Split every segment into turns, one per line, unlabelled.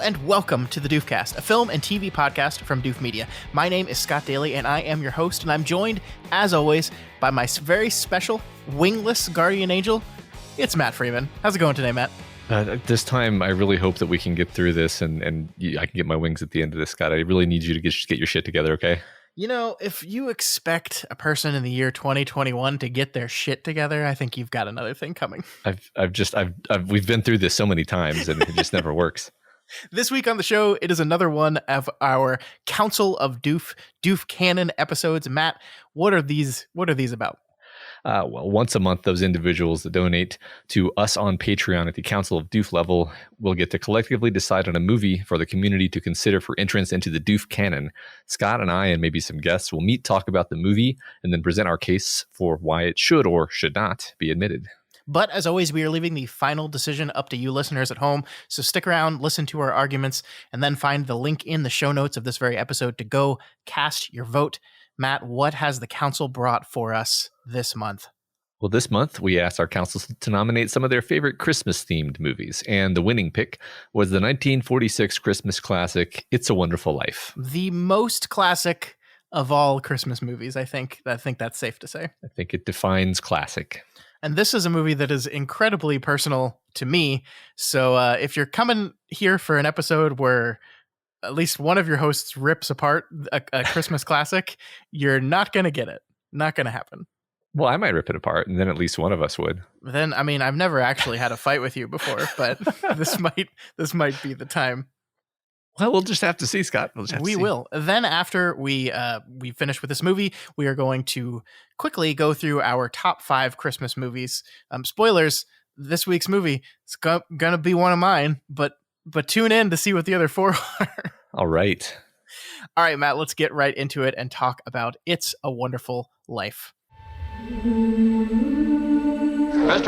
and welcome to the Doofcast, a film and TV podcast from Doof Media. My name is Scott Daly, and I am your host, and I'm joined, as always, by my very special, wingless guardian angel. It's Matt Freeman. How's it going today, Matt?
This time, I really hope that we can get through this, and I can get my wings at the end of this, Scott. I really need you to get your shit together, okay?
You know, if you expect a person in the year 2021 to get their shit together, I think you've got another thing coming.
We've been through this so many times, and it just never works.
This week on the show, it is another one of our Council of Doof Canon episodes. Matt, what are these about?
Well, once a month, those individuals that donate to us on Patreon at the Council of Doof level will get to collectively decide on a movie for the community to consider for entrance into the Doof canon. Scott and I, and maybe some guests, will meet, talk about the movie, and then present our case for why it should or should not be admitted.
But as always, we are leaving the final decision up to you listeners at home. So stick around, listen to our arguments, and then find the link in the show notes of this very episode to go cast your vote. Matt, what has the council brought for us this month?
Well, this month, we asked our council to nominate some of their favorite Christmas-themed movies, and the winning pick was the 1946 Christmas classic, It's a Wonderful Life.
The most classic of all Christmas movies, I think that's safe to say.
I think it defines classic.
And this is a movie that is incredibly personal to me. So if you're coming here for an episode where at least one of your hosts rips apart a Christmas classic, you're not going to get it. Not going to happen.
Well, I might rip it apart, and then at least one of us would.
Then, I mean, I've never actually had a fight with you before, but this might be the time.
Well, we'll just have to see, Scott.
We will. Then after we finish with this movie, we are going to quickly go through our top 5 Christmas movies. Spoilers, this week's movie is going to be one of mine, but tune in to see what the other 4 are.
All right.
All right, Matt, let's get right into it and talk about It's a Wonderful Life.
Mr.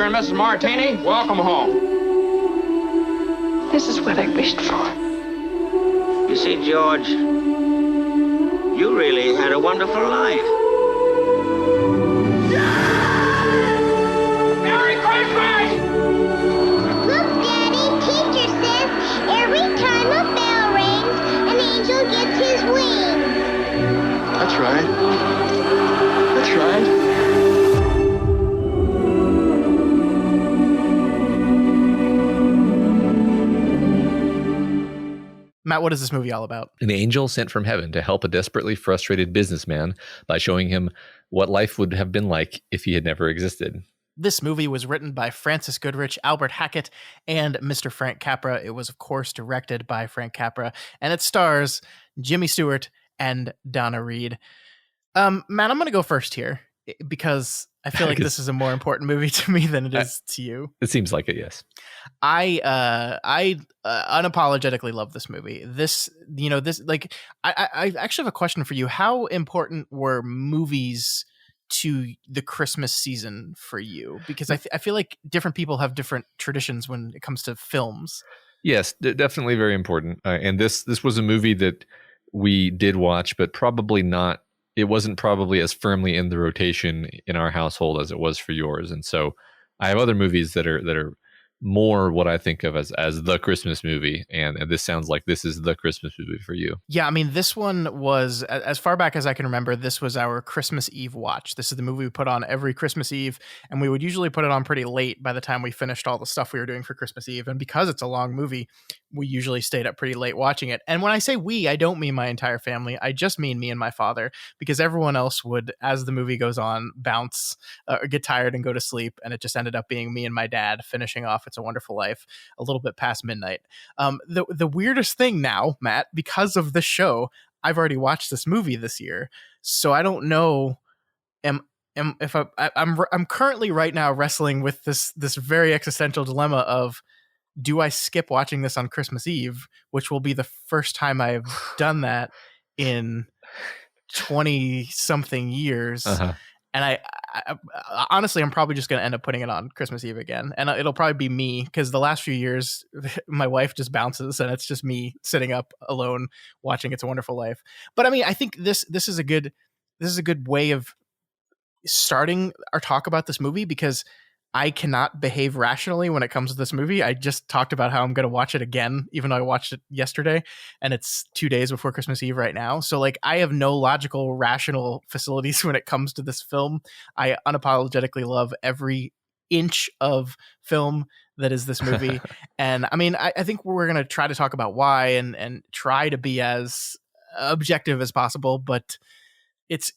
and Mrs. Martini, welcome home.
This is what I wished for.
You see, George, you really had a wonderful life.
Merry Christmas!
Look, Daddy, teacher says every time a bell rings, an angel gets his wings.
That's right. That's right.
Matt, what is this movie all about?
An angel sent from heaven to help a desperately frustrated businessman by showing him what life would have been like if he had never existed.
This movie was written by Francis Goodrich, Albert Hackett, and Mr. Frank Capra. It was, of course, directed by Frank Capra, and it stars Jimmy Stewart and Donna Reed. Matt, I'm going to go first here because I feel like this is a more important movie to me than it is to you.
It seems like it, yes.
I unapologetically love this movie. I actually have a question for you. How important were movies to the Christmas season for you? Because I feel like different people have different traditions when it comes to films.
Yes, definitely very important. And this was a movie that we did watch, but probably not. It wasn't probably as firmly in the rotation in our household as it was for yours. And so I have other movies that are more what I think of as the Christmas movie. And this sounds like this is the Christmas movie for you.
Yeah, I mean, this one was, as far back as I can remember, this was our Christmas Eve watch. This is the movie we put on every Christmas Eve, and we would usually put it on pretty late by the time we finished all the stuff we were doing for Christmas Eve. And because it's a long movie, we usually stayed up pretty late watching it. And when I say we, I don't mean my entire family. I just mean me and my father, because everyone else would, as the movie goes on, bounce or get tired and go to sleep. And it just ended up being me and my dad finishing off It's a Wonderful Life a little bit past midnight. The weirdest thing now, Matt, because of the show, I've already watched this movie this year. So I don't know. I'm currently right now wrestling with this very existential dilemma of, do I skip watching this on Christmas Eve, which will be the first time I've done that in 20 something years.
Uh-huh.
And I honestly, I'm probably just going to end up putting it on Christmas Eve again. And it'll probably be me, because the last few years, my wife just bounces and it's just me sitting up alone watching It's a Wonderful Life. But I mean, I think this is a good way of starting our talk about this movie, because I cannot behave rationally when it comes to this movie. I just talked about how I'm going to watch it again, even though I watched it yesterday, and it's 2 days before Christmas Eve right now. So like, I have no logical, rational facilities when it comes to this film. I unapologetically love every inch of film that is this movie. And I mean, I think we're going to try to talk about why and try to be as objective as possible, but it's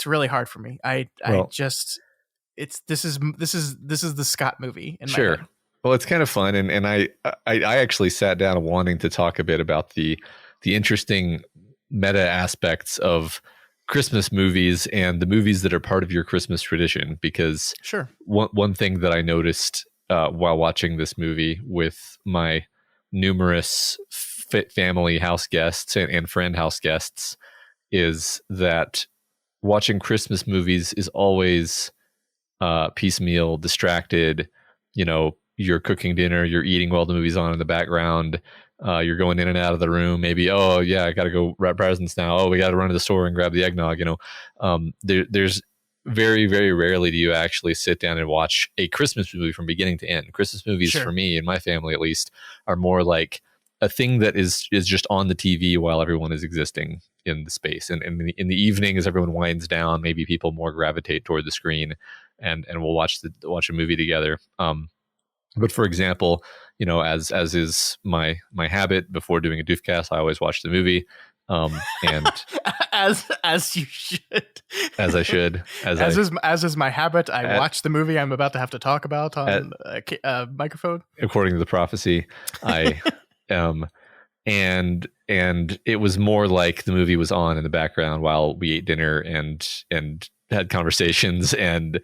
really hard for me. This is the Scott movie in my head.
Well, it's kind of fun, and I actually sat down wanting to talk a bit about the interesting meta aspects of Christmas movies and the movies that are part of your Christmas tradition. Because one thing that I noticed while watching this movie with my numerous family house guests and friend house guests is that watching Christmas movies is always piecemeal, distracted. You know, you're cooking dinner, you're eating while the movie's on in the background. You're going in and out of the room. Maybe, oh yeah, I got to go wrap presents now. Oh, we got to run to the store and grab the eggnog. You know, there's very, very rarely do you actually sit down and watch a Christmas movie from beginning to end. Christmas movies, for me and my family at least, are more like a thing that is just on the TV while everyone is existing in the space. And in the evening, as everyone winds down, maybe people more gravitate toward the screen and we'll watch a movie together. But for example, you know, as is my habit before doing a Doofcast, I always watch the movie. And
as you should,
as I should,
as is my habit, I watch the movie I'm about to have to talk about on a microphone.
According to the prophecy, I and it was more like the movie was on in the background while we ate dinner and had conversations and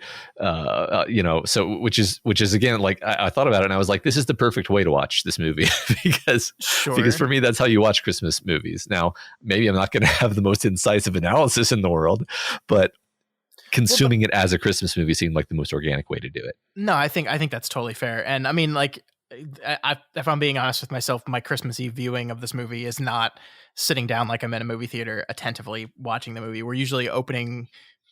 you know, so which is again, like I thought about it and I was like, this is the perfect way to watch this movie because for me that's how you watch Christmas movies. Now maybe I'm not going to have the most incisive analysis in the world, but consuming it as a Christmas movie seemed like the most organic way to do it.
No, I think that's totally fair. And I mean, like, if I'm being honest with myself, my Christmas Eve viewing of this movie is not sitting down like I'm in a movie theater attentively watching the movie. We're usually opening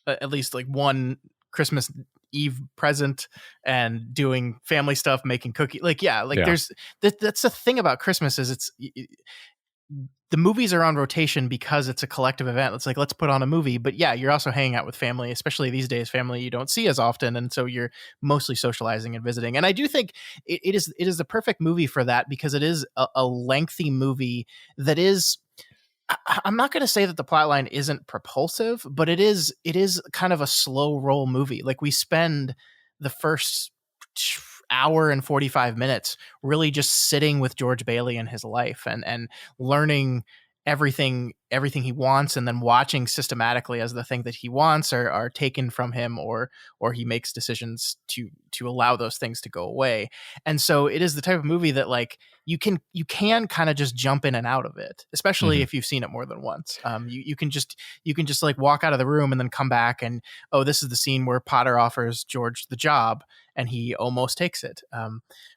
at least like one Christmas Eve present and doing family stuff, making cookies. There's that's the thing about Christmas is the movies are on rotation because it's a collective event. It's like, let's put on a movie, but yeah, you're also hanging out with family, especially these days, family you don't see as often. And so you're mostly socializing and visiting. And I do think it is the perfect movie for that because it is a lengthy movie that is, I'm not going to say that the plotline isn't propulsive, but it is kind of a slow roll movie. Like we spend the first hour and 45 minutes really just sitting with George Bailey and his life and learning everything he wants, and then watching systematically as the thing that he wants are taken from him or he makes decisions to allow those things to go away. And so it is the type of movie that like you can kind of just jump in and out of it, especially if you've seen it more than once. You can just like walk out of the room and then come back and, oh, this is the scene where Potter offers George the job and he almost takes it.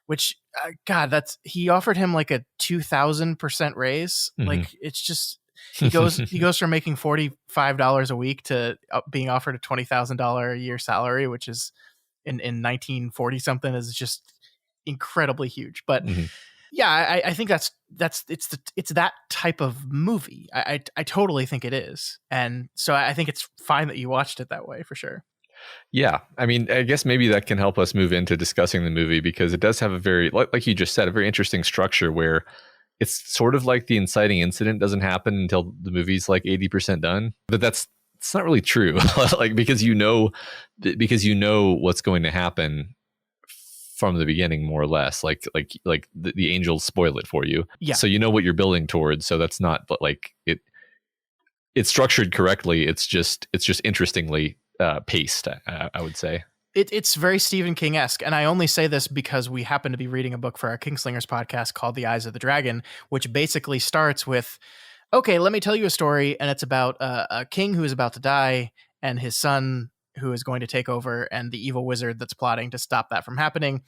Which God, he offered him like a 2,000% raise. Like it's just, he goes from making $45 a week to being offered a $20,000 a year salary, which is in 1940 something is just incredibly huge. But yeah, I think it's that type of movie. I totally think it is. And so I think it's fine that you watched it that way for sure.
Yeah. I mean, I guess maybe that can help us move into discussing the movie because it does have a very, like you just said, a very interesting structure where it's sort of like the inciting incident doesn't happen until the movie's like 80% done. But it's not really true. Like because you know what's going to happen from the beginning, more or less. Like the angels spoil it for you. Yeah. So you know what you're building towards. So that's not, but like it's structured correctly. It's just interestingly paced, I would say.
It's very Stephen King-esque, and I only say this because we happen to be reading a book for our Kingslingers podcast called The Eyes of the Dragon, which basically starts with, okay, let me tell you a story, and it's about a king who is about to die and his son who is going to take over and the evil wizard that's plotting to stop that from happening.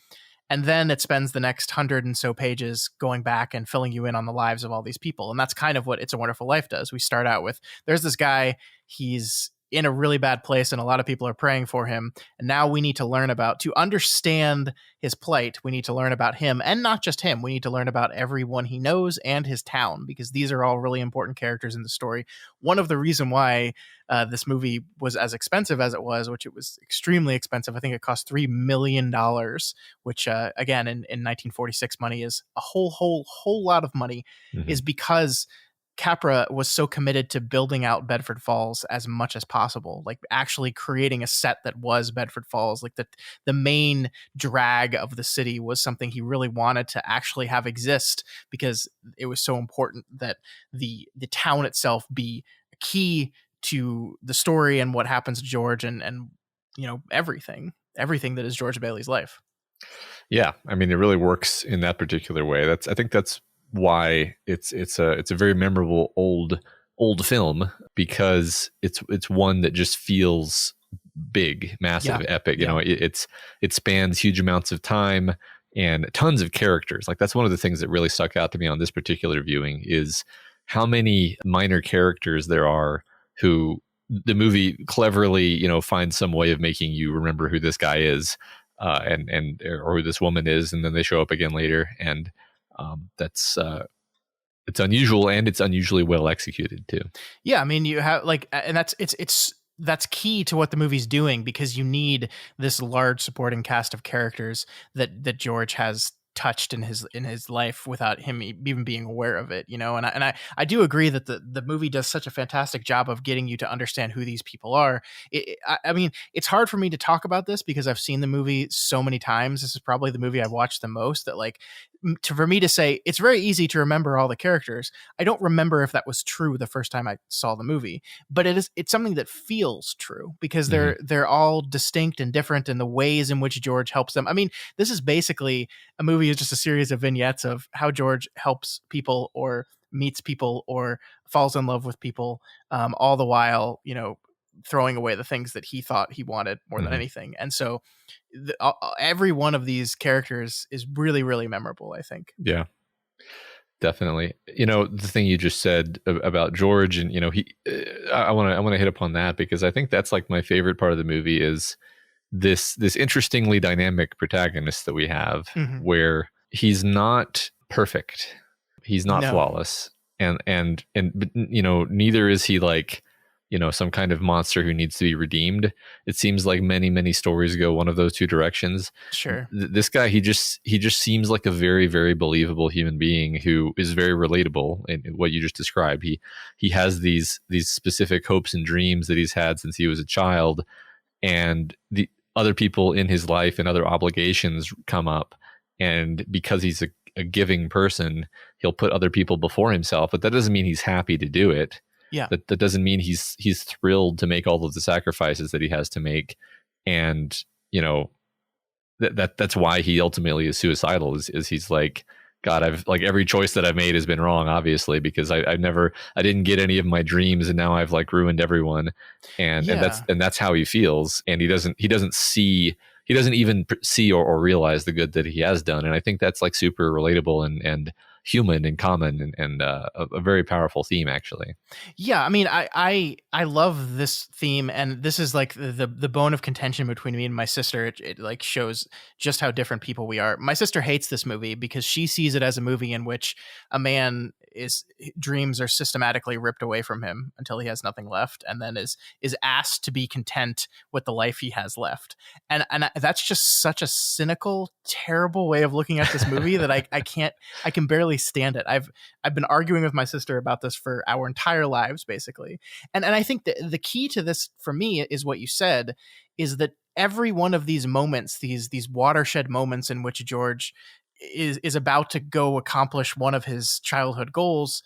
And then it spends the next 100 and so pages going back and filling you in on the lives of all these people. And that's kind of what It's a Wonderful Life does. We start out with, there's this guy, he's in a really bad place and a lot of people are praying for him. And now we need to learn to understand his plight. We need to learn about him, and not just him. We need to learn about everyone he knows and his town, because these are all really important characters in the story. One of the reason why this movie was as expensive as it was, which it was extremely expensive. I think it cost $3 million, which again, in 1946 money is a whole lot of money, is because Capra was so committed to building out Bedford Falls as much as possible, like actually creating a set that was Bedford Falls. Like the main drag of the city was something he really wanted to actually have exist, because it was so important that the town itself be key to the story and what happens to George and everything that is George Bailey's life.
Yeah, I mean, it really works in that particular way. I think that's why it's a very memorable old film, because it's one that just feels big, massive, epic. You know, it spans huge amounts of time and tons of characters. Like, that's one of the things that really stuck out to me on this particular viewing, is how many minor characters there are who the movie cleverly, finds some way of making you remember who this guy is, or who this woman is, and then they show up again later. And that's it's unusual, and it's unusually well executed too.
Yeah, I mean, you have and that's key to what the movie's doing, because you need this large supporting cast of characters that George has touched in his life without him even being aware of it, and I do agree that the movie does such a fantastic job of getting you to understand who these people are. I mean, it's hard for me to talk about this because I've seen the movie so many times. This is probably the movie I've watched the most, that for me to say it's very easy to remember all the characters. I don't remember if that was true the first time I saw the movie, but it's something that feels true, because they're all distinct and different in the ways in which George helps them. I mean, this is basically a movie is just a series of vignettes of how George helps people or meets people or falls in love with people, all the while, throwing away the things that he thought he wanted more than anything. And so every one of these characters is really, really memorable, I think.
Yeah, definitely. The thing you just said about George, and I want to hit upon that, because I think that's like my favorite part of the movie, is this interestingly dynamic protagonist that we have, where he's not perfect, he's not flawless, and neither is he like some kind of monster who needs to be redeemed. It seems like many stories go one of those two directions.
Sure.
This guy, he just seems like a very, very believable human being who is very relatable in what you just described. He has these specific hopes and dreams that he's had since he was a child, and the other people in his life and other obligations come up, and because he's a giving person, he'll put other people before himself. But that doesn't mean he's happy to do it.
Yeah.
That doesn't mean he's thrilled to make all of the sacrifices that he has to make. And, that's why he ultimately is suicidal, is he's like, God, I've like every choice that I've made has been wrong, obviously, because I didn't get any of my dreams, and now I've like ruined everyone. And that's how he feels. And he doesn't even see or realize the good that he has done. And I think that's like super relatable and human and common, and a very powerful theme, actually.
Yeah, I mean, I love this theme, and this is like the bone of contention between me and my sister. It like shows just how different people we are. My sister hates this movie because she sees it as a movie in which a man dreams are systematically ripped away from him until he has nothing left, and then is asked to be content with the life he has left. And that's just such a cynical, terrible way of looking at this movie that I can barely stand it. I've been arguing with my sister about this for our entire lives, basically. And I think that the key to this for me is what you said, is that every one of these moments, these watershed moments in which George is about to go accomplish one of his childhood goals,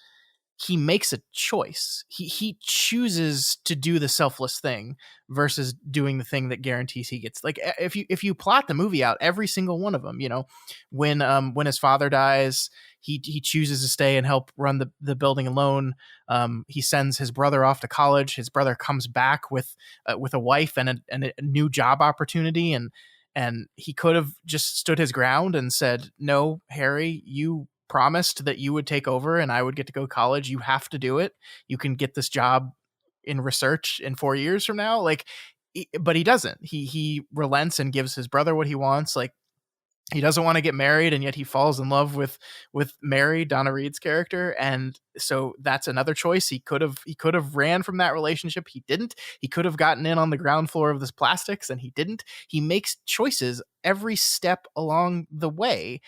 he makes a choice. He chooses to do the selfless thing versus doing the thing that guarantees he gets. Like, if you plot the movie out, every single one of them, when his father dies, he chooses to stay and help run the building alone. He sends his brother off to college. His brother comes back with a wife and a new job opportunity, and he could have just stood his ground and said, "No, Harry, you promised that you would take over and I would get to go to college. You have to do it. You can get this job in research in 4 years from now. Like, but he doesn't. He relents and gives his brother what he wants. Like, he doesn't want to get married, and yet he falls in love with Mary, Donna Reed's character, and so that's another choice. He could have ran from that relationship. He didn't. He could have gotten in on the ground floor of this plastics, and he didn't. He makes choices every step along the way,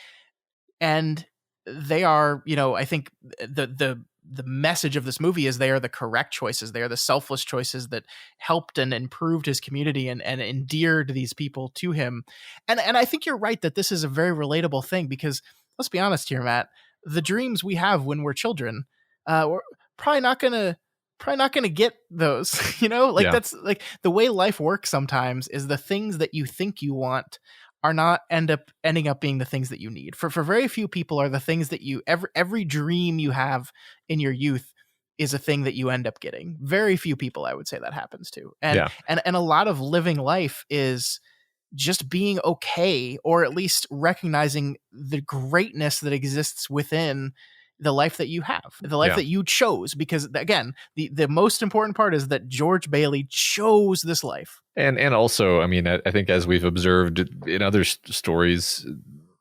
and they are, I think the message of this movie is they are the correct choices. They are the selfless choices that helped and improved his community and endeared these people to him. And I think you're right that this is a very relatable thing, because let's be honest here, Matt, the dreams we have when we're children, we're probably not gonna get those. That's like the way life works sometimes is the things that you think you want are not ending up being the things that you need. For very few people are the things that you every dream you have in your youth is a thing that you end up getting. Very few people, I would say, that happens to. And a lot of living life is just being okay, or at least recognizing the greatness that exists within the life that you have, the life that you chose. Because again, the most important part is that George Bailey chose this life.
And also, I mean, I think as we've observed in other stories,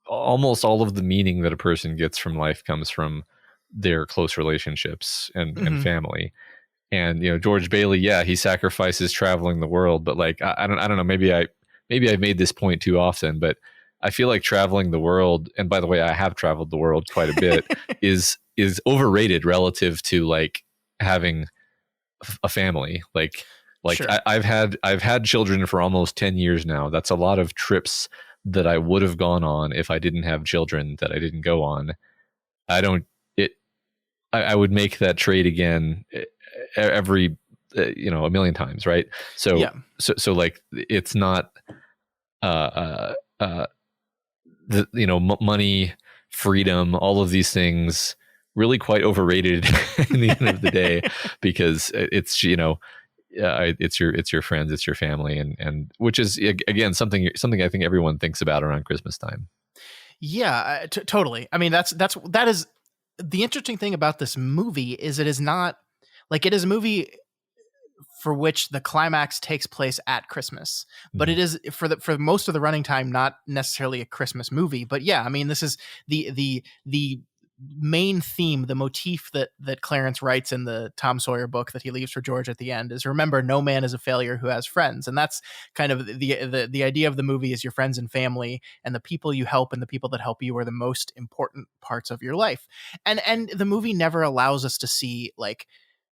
almost all of the meaning that a person gets from life comes from their close relationships and family. And George Bailey, he sacrifices traveling the world, but like I don't know, maybe I've made this point too often, but I feel like traveling the world, and by the way, I have traveled the world quite a bit, is overrated relative to like having a family. Like sure. I've had children for almost 10 years now. That's a lot of trips that I would have gone on if I didn't have children that I didn't go on. I would make that trade again every a million times, right? So like it's not money, freedom, all of these things really quite overrated in the end of the day, because it's it's your friends, it's your family, and which is again something I think everyone thinks about around Christmas time.
Yeah, totally. I mean, that is the interesting thing about this movie is it is not like it is a movie for which the climax takes place at Christmas, but it is for most of the running time not necessarily a Christmas movie. But yeah, I mean, this is the main theme, the motif that Clarence writes in the Tom Sawyer book that he leaves for George at the end is, remember, no man is a failure who has friends. And that's kind of the idea of the movie is your friends and family, and the people you help and the people that help you are the most important parts of your life. And the movie never allows us to see, like,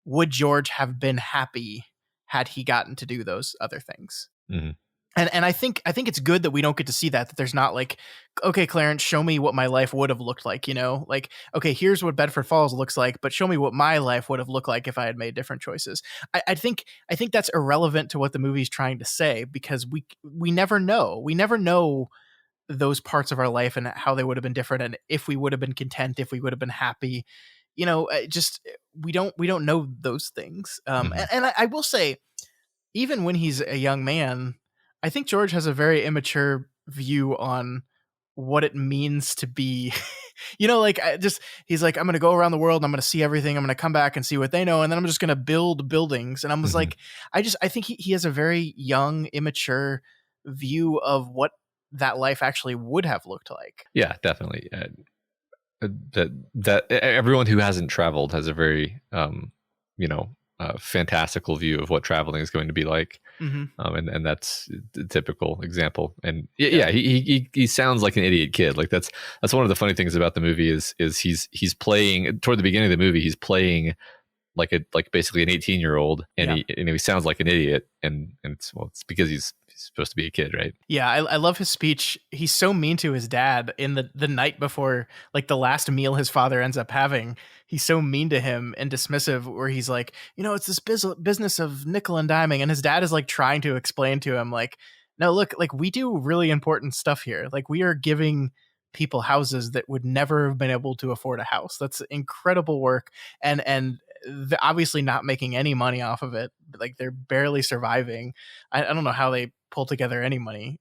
would George have been happy had he gotten to do those other things? Mm-hmm. And I think it's good that we don't get to see that there's not like, okay, Clarence, show me what my life would have looked like, like, okay, here's what Bedford Falls looks like, but show me what my life would have looked like if I had made different choices. I think that's irrelevant to what the movie's trying to say, because we never know. We never know those parts of our life and how they would have been different, and if we would have been content, if we would have been happy. Just we don't know those things. And I will say, even when he's a young man, I think George has a very immature view on what it means to be, he's like, I'm going to go around the world and I'm going to see everything. I'm going to come back and see what they know. And then I'm just going to build buildings. And I was like, I think he has a very young, immature view of what that life actually would have looked like.
Yeah, definitely. That everyone who hasn't traveled has a very, fantastical view of what traveling is going to be like. And that's the typical example. And he sounds like an idiot kid. Like that's one of the funny things about the movie is he's playing toward the beginning of the movie. He's playing like basically an 18-year-old, and he sounds like an idiot. And it's because he's supposed to be a kid, right?
Yeah, I love his speech. He's so mean to his dad in the night before, like, the last meal his father ends up having. He's so mean to him and dismissive, where he's like, it's this business of nickel and diming, and his dad is like trying to explain to him, like, no, look, like, we do really important stuff here. Like, we are giving people houses that would never have been able to afford a house. That's incredible work, and they're obviously not making any money off of it. Like, they're barely surviving. I don't know how they pull together any money.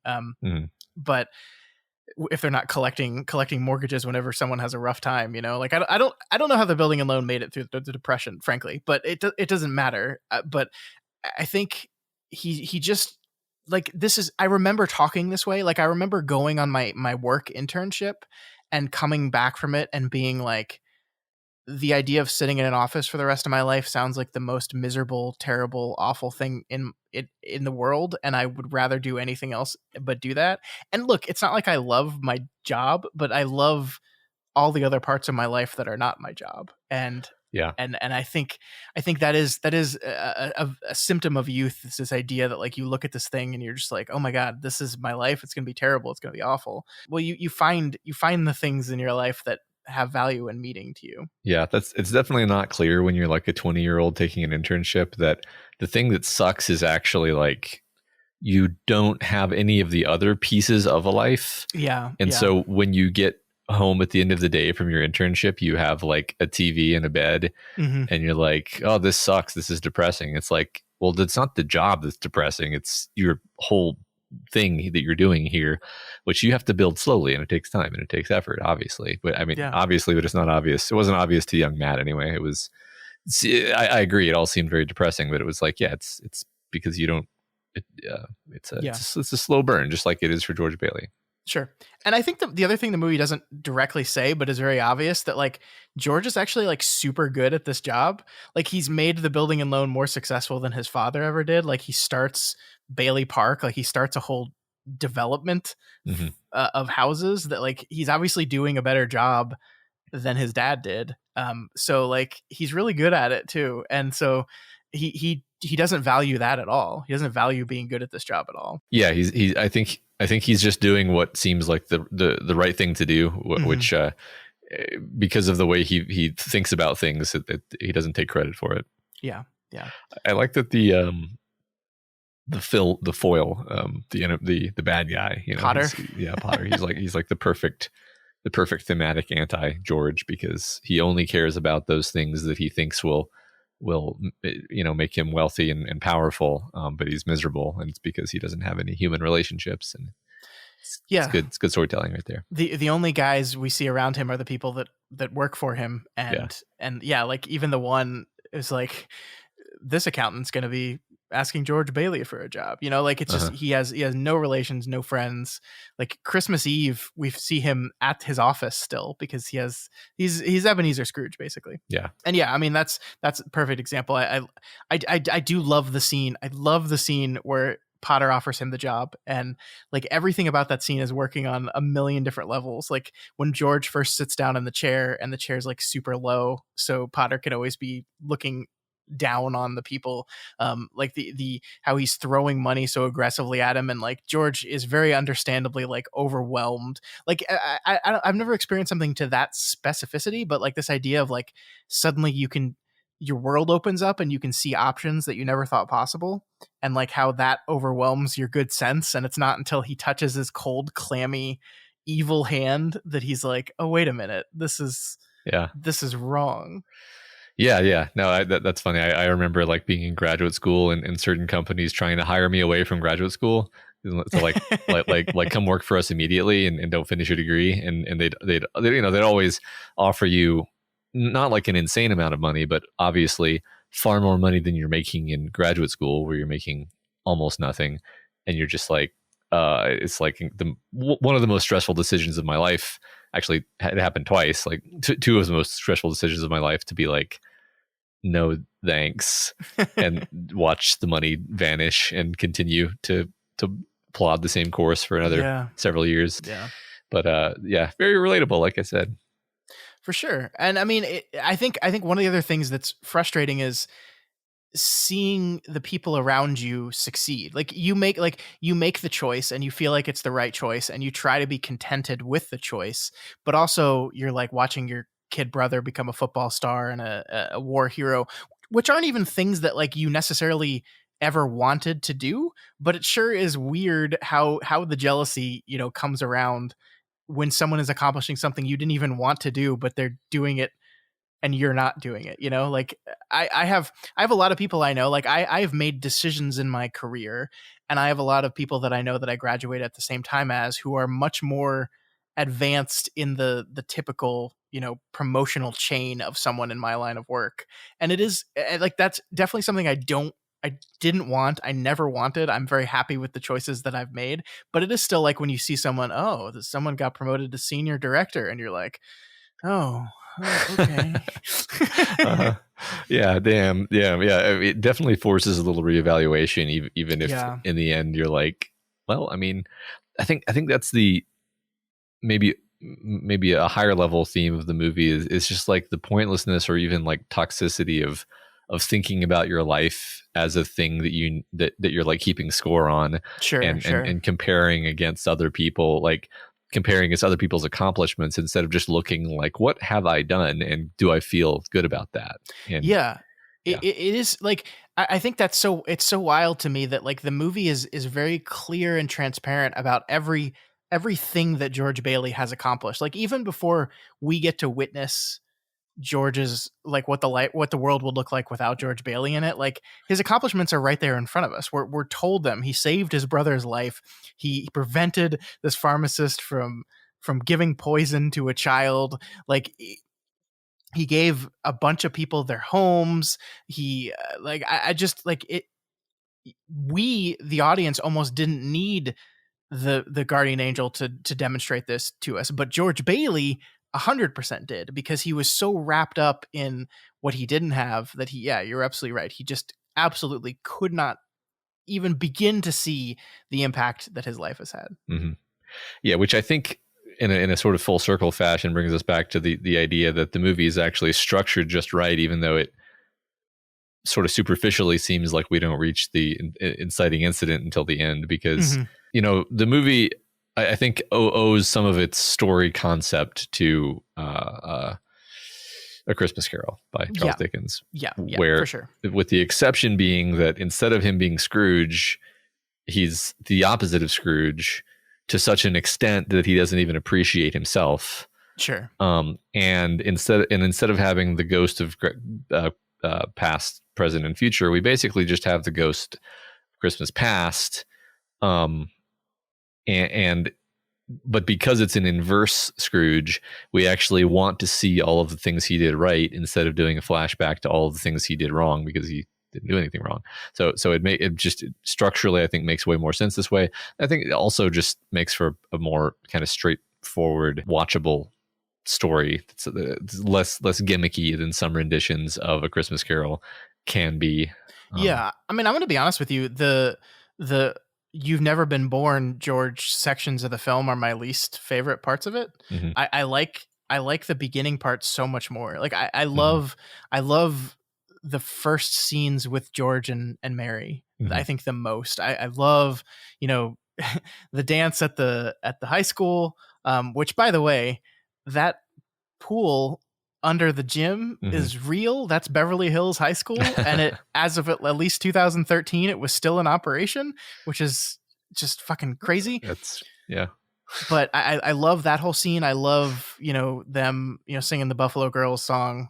But if they're not collecting mortgages whenever someone has a rough time, like I don't know how the building and loan made it through the depression, frankly, but it doesn't matter. But I think he just like, this is, I remember talking this way. Like I remember going on my work internship and coming back from it and being like, the idea of sitting in an office for the rest of my life sounds like the most miserable, terrible, awful thing in the world, and I would rather do anything else but do that. And look, it's not like I love my job, but I love all the other parts of my life that are not my job. And
Yeah.
and I think that is a symptom of youth. It's this idea that like you look at this thing and you're just like, oh my God, this is my life. It's gonna be terrible. It's gonna be awful. Well, you find the things in your life that have value and meaning to you.
Yeah, it's definitely not clear when you're like a 20-year-old taking an internship that the thing that sucks is actually like you don't have any of the other pieces of a life.
Yeah.
And so when you get home at the end of the day from your internship, you have like a TV and a bed,
Mhm.
and you're like, oh, this sucks. This is depressing. It's like, well, it's not the job that's depressing. It's your whole thing that you're doing here, which you have to build slowly, and it takes time and it takes effort, obviously. But I mean,
Yeah.
obviously, but it's not obvious. It wasn't obvious to young Matt anyway. It was. I agree. It all seemed very depressing, but it was like, yeah, it's because you don't. It's a slow burn, just like it is for George Bailey.
Sure. And I think the other thing the movie doesn't directly say, but is very obvious, that like George is actually like super good at this job. Like he's made the building and loan more successful than his father ever did. Like he starts Bailey Park, like he starts a whole development of houses that like he's obviously doing a better job than his dad did. So like he's really good at it too. And so he doesn't value that at all. He doesn't value being good at this job at all.
Yeah, I think he's just doing what seems like the right thing to do, which because of the way he thinks about things, he doesn't take credit for it.
Yeah.
I like that the foil, the bad guy,
Potter.
Potter. He's like the perfect thematic anti George, because he only cares about those things that he thinks will make him wealthy and powerful, but he's miserable, and it's because he doesn't have any human relationships. And it's good storytelling right there.
The only guys we see around him are the people that work for him, and like even the one is like, this accountant's going to be asking George Bailey for a job, like it's just he has no relations, no friends. Like Christmas Eve we see him at his office still, because he's Ebenezer Scrooge basically. And I mean that's a perfect example. I do love the scene. I love the scene where Potter offers him the job, and like everything about that scene is working on a million different levels. Like when George first sits down in the chair, and the chair's like super low, so Potter can always be looking down on the people, like the how he's throwing money so aggressively at him, and like George is very understandably like overwhelmed. Like I've never experienced something to that specificity, but like this idea of like suddenly your world opens up and you can see options that you never thought possible, and like how that overwhelms your good sense. And it's not until he touches his cold, clammy, evil hand that he's like, oh wait a minute, this is wrong.
Yeah. No, that's funny. I remember like being in graduate school and certain companies trying to hire me away from graduate school. So like come work for us immediately and don't finish your degree. And they'd always offer you not like an insane amount of money, but obviously far more money than you're making in graduate school, where you're making almost nothing. And you're just like, it's like one of the most stressful decisions of my life. Actually, it happened twice, like two of the most stressful decisions of my life, to be like, no thanks, and watch the money vanish and continue to plod the same course for another several years. But very relatable, like I said.
For sure. And I mean, I think one of the other things that's frustrating is seeing the people around you succeed. Like you make the choice and you feel like it's the right choice, and you try to be contented with the choice, but also you're like watching your kid brother become a football star and a war hero, which aren't even things that like you necessarily ever wanted to do. But it sure is weird how the jealousy, comes around when someone is accomplishing something you didn't even want to do, but they're doing it and you're not doing it. Like I have a lot of people I know, like I have made decisions in my career, and I have a lot of people that I know that I graduated at the same time as, who are much more advanced in the typical, promotional chain of someone in my line of work. And it is like, that's definitely something I didn't want. I never wanted. I'm very happy with the choices that I've made, but it is still like when you see someone, someone got promoted to senior director, and you're like, oh, okay.
Yeah, damn. Yeah. It definitely forces a little reevaluation, even if in the end you're like, well, I mean, I think that's the maybe a higher level theme of the movie is just like the pointlessness or even like toxicity of thinking about your life as a thing that you're like keeping score on, and comparing against other people, like comparing against other people's accomplishments instead of just looking like, what have I done and do I feel good about that? And
it is like, I think it's so wild to me that like the movie is very clear and transparent about everything that George Bailey has accomplished. Like even before we get to witness George's, like what the world would look like without George Bailey in it, like his accomplishments are right there in front of us. We're told them. He saved his brother's life. He prevented this pharmacist from giving poison to a child. Like he gave a bunch of people their homes. He I just like it. We, the audience, almost didn't need the guardian angel to demonstrate this to us, but George Bailey 100% did, because he was so wrapped up in what he didn't have that you're absolutely right. He just absolutely could not even begin to see the impact that his life has had.
Mm-hmm. Yeah, which I think in a sort of full circle fashion brings us back to the idea that the movie is actually structured just right, even though it sort of superficially seems like we don't reach the inciting incident until the end, because the movie, I think, owes some of its story concept to A Christmas Carol by Charles Dickens.
Yeah,
where,
for sure.
With the exception being that instead of him being Scrooge, he's the opposite of Scrooge to such an extent that he doesn't even appreciate himself.
Sure.
And instead of having the ghost of past, present, and future, we basically just have the ghost of Christmas past. But because it's an inverse Scrooge, we actually want to see all of the things he did right instead of doing a flashback to all of the things he did wrong, because he didn't do anything wrong. So it just structurally, I think, makes way more sense this way. I think it also just makes for a more kind of straightforward, watchable story. It's less gimmicky than some renditions of A Christmas Carol can be.
Yeah, I mean, I'm going to be honest with you. The You've Never Been Born George sections of the film are my least favorite parts of it.
Mm-hmm.
I like the beginning part so much more. Like I love the first scenes with George and Mary.
Mm-hmm.
I think the most. I love, the dance at the high school, which, by the way, that pool under the gym is real. That's Beverly Hills High School, and it, as of at least 2013, it was still in operation, which is just fucking crazy.
That's
But I love that whole scene. I love them singing the Buffalo Girls song,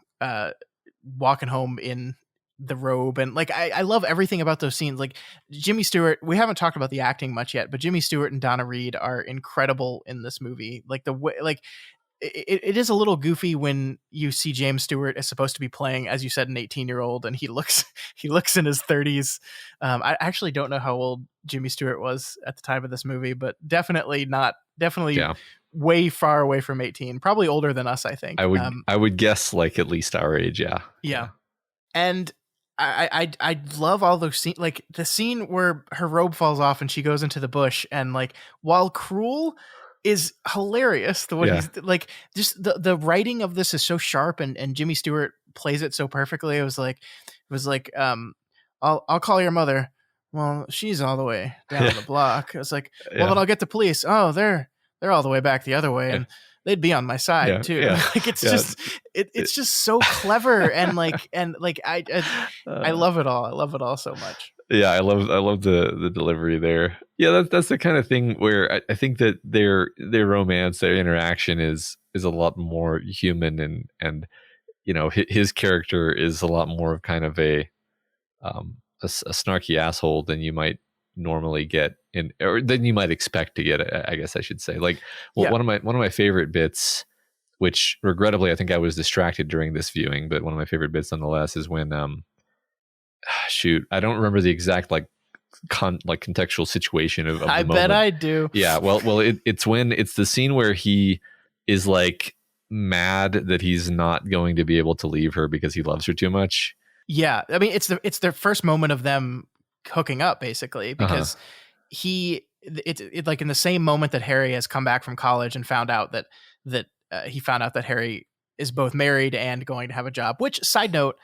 walking home in the robe, and like I love everything about those scenes. Like Jimmy Stewart, we haven't talked about the acting much yet, but Jimmy Stewart and Donna Reed are incredible in this movie. Like the way, like. It is a little goofy when you see James Stewart is supposed to be playing, as you said, an 18-year-old, and he looks in his 30s. I actually don't know how old Jimmy Stewart was at the time of this movie, but definitely way far away from 18. Probably older than us, I think.
I would guess like at least our age.
Yeah. And I love all those scenes, like the scene where her robe falls off and she goes into the bush, and like, while cruel, is hilarious. The way he's like, just the writing of this is so sharp, and Jimmy Stewart plays it so perfectly. It was like, I'll call your mother. Well, she's all the way down the block. I was like, well, then I'll get the police. Oh, they're all the way back the other way, and they'd be on my side too. Like it's just so clever, and I love it all. I love it all so much.
Yeah, I love the delivery there. Yeah, that's the kind of thing where I think that their romance, their interaction is a lot more human, and his character is a lot more of kind of a snarky asshole than you might normally get or than you might expect to get. I guess I should say. Like, well,
Yeah.
one of my favorite bits, which regrettably I think I was distracted during this viewing, but one of my favorite bits nonetheless is when shoot, I don't remember the exact like contextual situation of the
I
moment.
bet I do.
Yeah, well, it's the scene where he is like mad that he's not going to be able to leave her because he loves her too much.
Yeah, I mean, it's their first moment of them hooking up, basically, because it's like in the same moment that Harry has come back from college and found out that he found out that Harry is both married and going to have a job. Which, side note,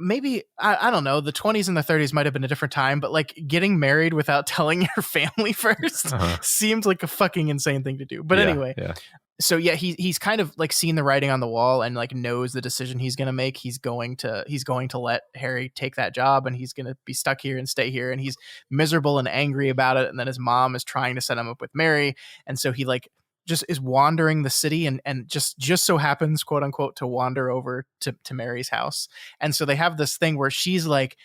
maybe I don't know, the 20s and the 30s might have been a different time, but like getting married without telling your family first seems like a fucking insane thing to do. But anyway, so yeah, he's kind of like seen the writing on the wall and like knows the decision he's going to make. He's going to let Harry take that job, and he's going to be stuck here and stay here, and he's miserable and angry about it. And then his mom is trying to set him up with Mary, and so he like just is wandering the city and just so happens, quote unquote, to wander over to Mary's house. And so they have this thing where she's like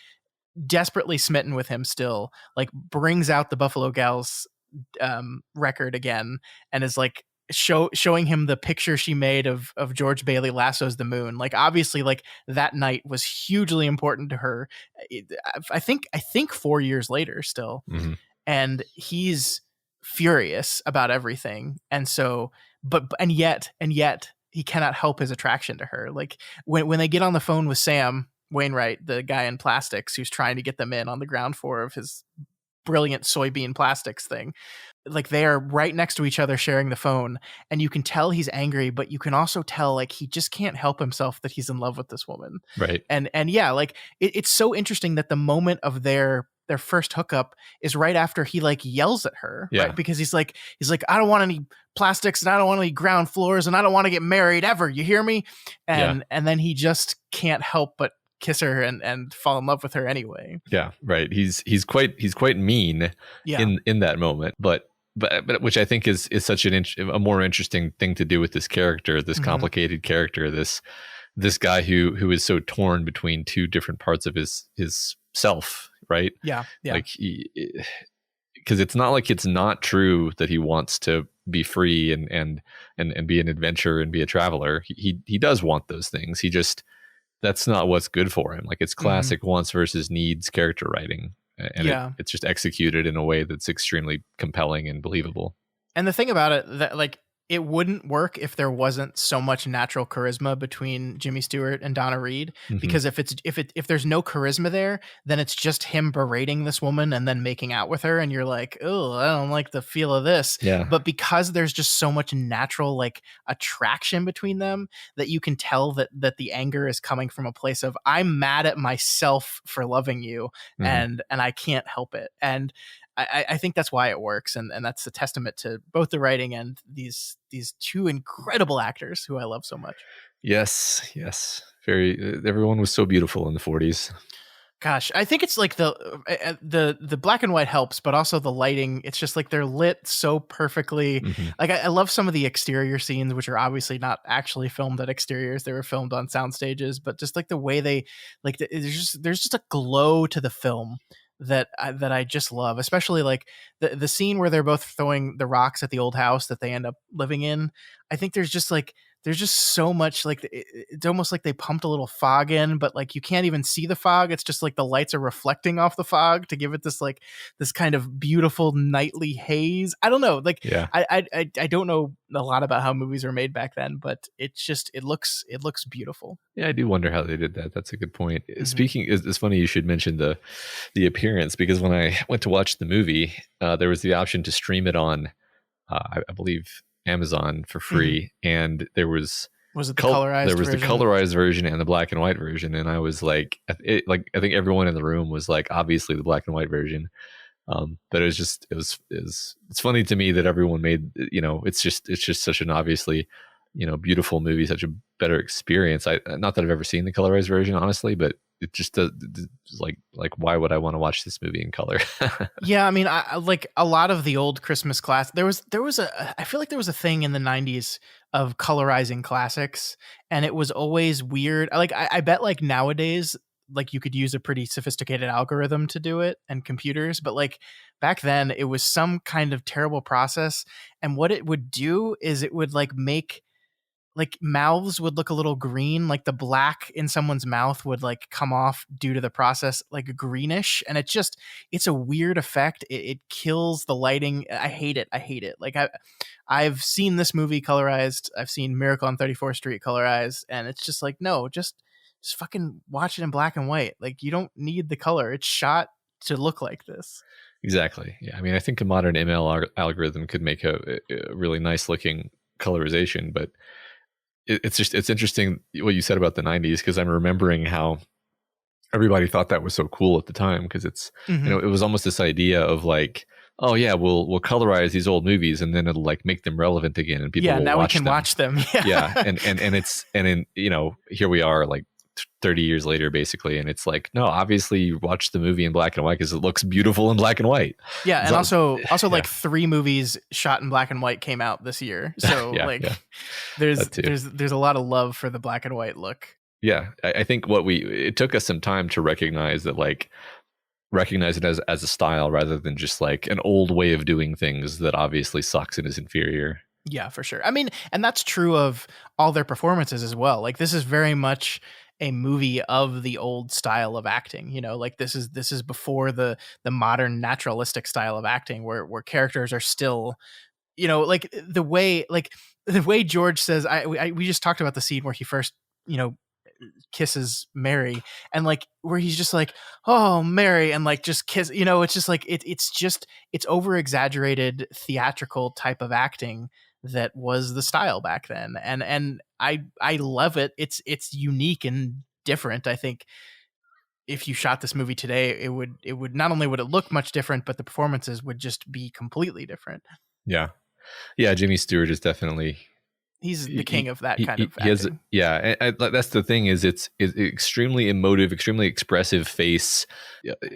desperately smitten with him still, like brings out the Buffalo Gals record again and is like showing him the picture she made of George Bailey Lasso's The Moon. Like obviously like that night was hugely important to her. I think 4 years later still.
Mm-hmm.
And he's furious about everything, and so and yet he cannot help his attraction to her. Like when they get on the phone with Sam Wainwright, the guy in plastics who's trying to get them in on the ground floor of his brilliant soybean plastics thing, like they are right next to each other sharing the phone, and you can tell he's angry, but you can also tell like he just can't help himself that he's in love with this woman.
Right.
And yeah, like it's so interesting that the moment of their first hookup is right after he like yells at her, right? Because he's like, I don't want any plastics and I don't want any ground floors and I don't want to get married ever. You hear me? And then he just can't help but kiss her and fall in love with her anyway.
Yeah, right. He's quite mean in that moment, but which I think is such a more interesting thing to do with this character, this complicated character, this guy who is so torn between two different parts of his self, right?
Yeah.
Like because it's not like it's not true that he wants to be free and be an adventurer and be a traveler. He does want those things. He just, that's not what's good for him. Like it's classic wants versus needs character writing. And it's just executed in a way that's extremely compelling and believable.
And the thing about it, that like it wouldn't work if there wasn't so much natural charisma between Jimmy Stewart and Donna Reed. Because if there's no charisma there, then it's just him berating this woman and then making out with her, and you're like, oh, I don't like the feel of this.
Yeah.
But because there's just so much natural like attraction between them, that you can tell that the anger is coming from a place of I'm mad at myself for loving you, and I can't help it. And I think that's why it works, and that's a testament to both the writing and these two incredible actors who I love so much.
Yes. Very. Everyone was so beautiful in the 40s.
Gosh, I think it's like the black and white helps, but also the lighting. It's just like they're lit so perfectly. Like I love some of the exterior scenes, which are obviously not actually filmed at exteriors; they were filmed on sound stages. But just like the way they like, there's just a glow to the film that I just love, especially like the scene where they're both throwing the rocks at the old house that they end up living in. I think there's just so much, like it's almost like they pumped a little fog in, but like you can't even see the fog. It's just like the lights are reflecting off the fog to give it this kind of beautiful nightly haze. I don't know, like I don't know a lot about how movies were made back then, but it's just it looks beautiful.
Yeah, I do wonder how they did that. That's a good point. Speaking, it's funny you should mention the appearance, because when I went to watch the movie, there was the option to stream it on, I believe, Amazon for free, and there was
it the colorized
there was
version?
The colorized version and the black and white version, and I was like, I think everyone in the room was like, obviously the black and white version, but it's funny to me that everyone made, it's just such an obviously beautiful movie, such a better experience. Not that I've ever seen the colorized version, honestly, but it just does, like why would I want to watch this movie in color?
Yeah, I mean, I like a lot of the old Christmas class. I feel like there was a thing in the 90s of colorizing classics, and it was always weird. Like I bet like nowadays like you could use a pretty sophisticated algorithm to do it and computers, but like back then it was some kind of terrible process. And what it would do is it would like make like mouths would look a little green, like the black in someone's mouth would like come off due to the process, like greenish. And it's a weird effect. It kills the lighting. I hate it. Like I've seen this movie colorized. I've seen Miracle on 34th Street colorized. And it's just like, no, just fucking watch it in black and white. Like you don't need the color. It's shot to look like this.
Exactly. Yeah. I mean, I think a modern ML algorithm could make a really nice looking colorization, but it's interesting what you said about the 90s, because I'm remembering how everybody thought that was so cool at the time, because it's you know, it was almost this idea of like, oh yeah, we'll colorize these old movies and then it'll like make them relevant again and people will
now
watch
we can
them.
watch them.
Yeah. And you know, here we are like 30 years later basically, and it's like, no, obviously you watch the movie in black and white because it looks beautiful in black and white.
Yeah. And also like 3 movies shot in black and white came out this year, so there's a lot of love for the black and white look.
Yeah, I think it took us some time to recognize it as a style rather than just like an old way of doing things that obviously sucks and is inferior.
Yeah, for sure. I mean, and that's true of all their performances as well. Like this is very much a movie of the old style of acting, you know, like this is before the modern naturalistic style of acting where characters are still, you know, like the way George says, we just talked about the scene where he first, you know, kisses Mary, and like where he's just like, oh Mary, and like just kiss, you know, it's just like it's over exaggerated theatrical type of acting that was the style back then, and I love it. It's unique and different. I think if you shot this movie today, it would not only would it look much different, but the performances would just be completely different.
Yeah, Jimmy Stewart is definitely,
he's the king of that kind of acting.
And that's the thing, is it's extremely emotive, extremely expressive face.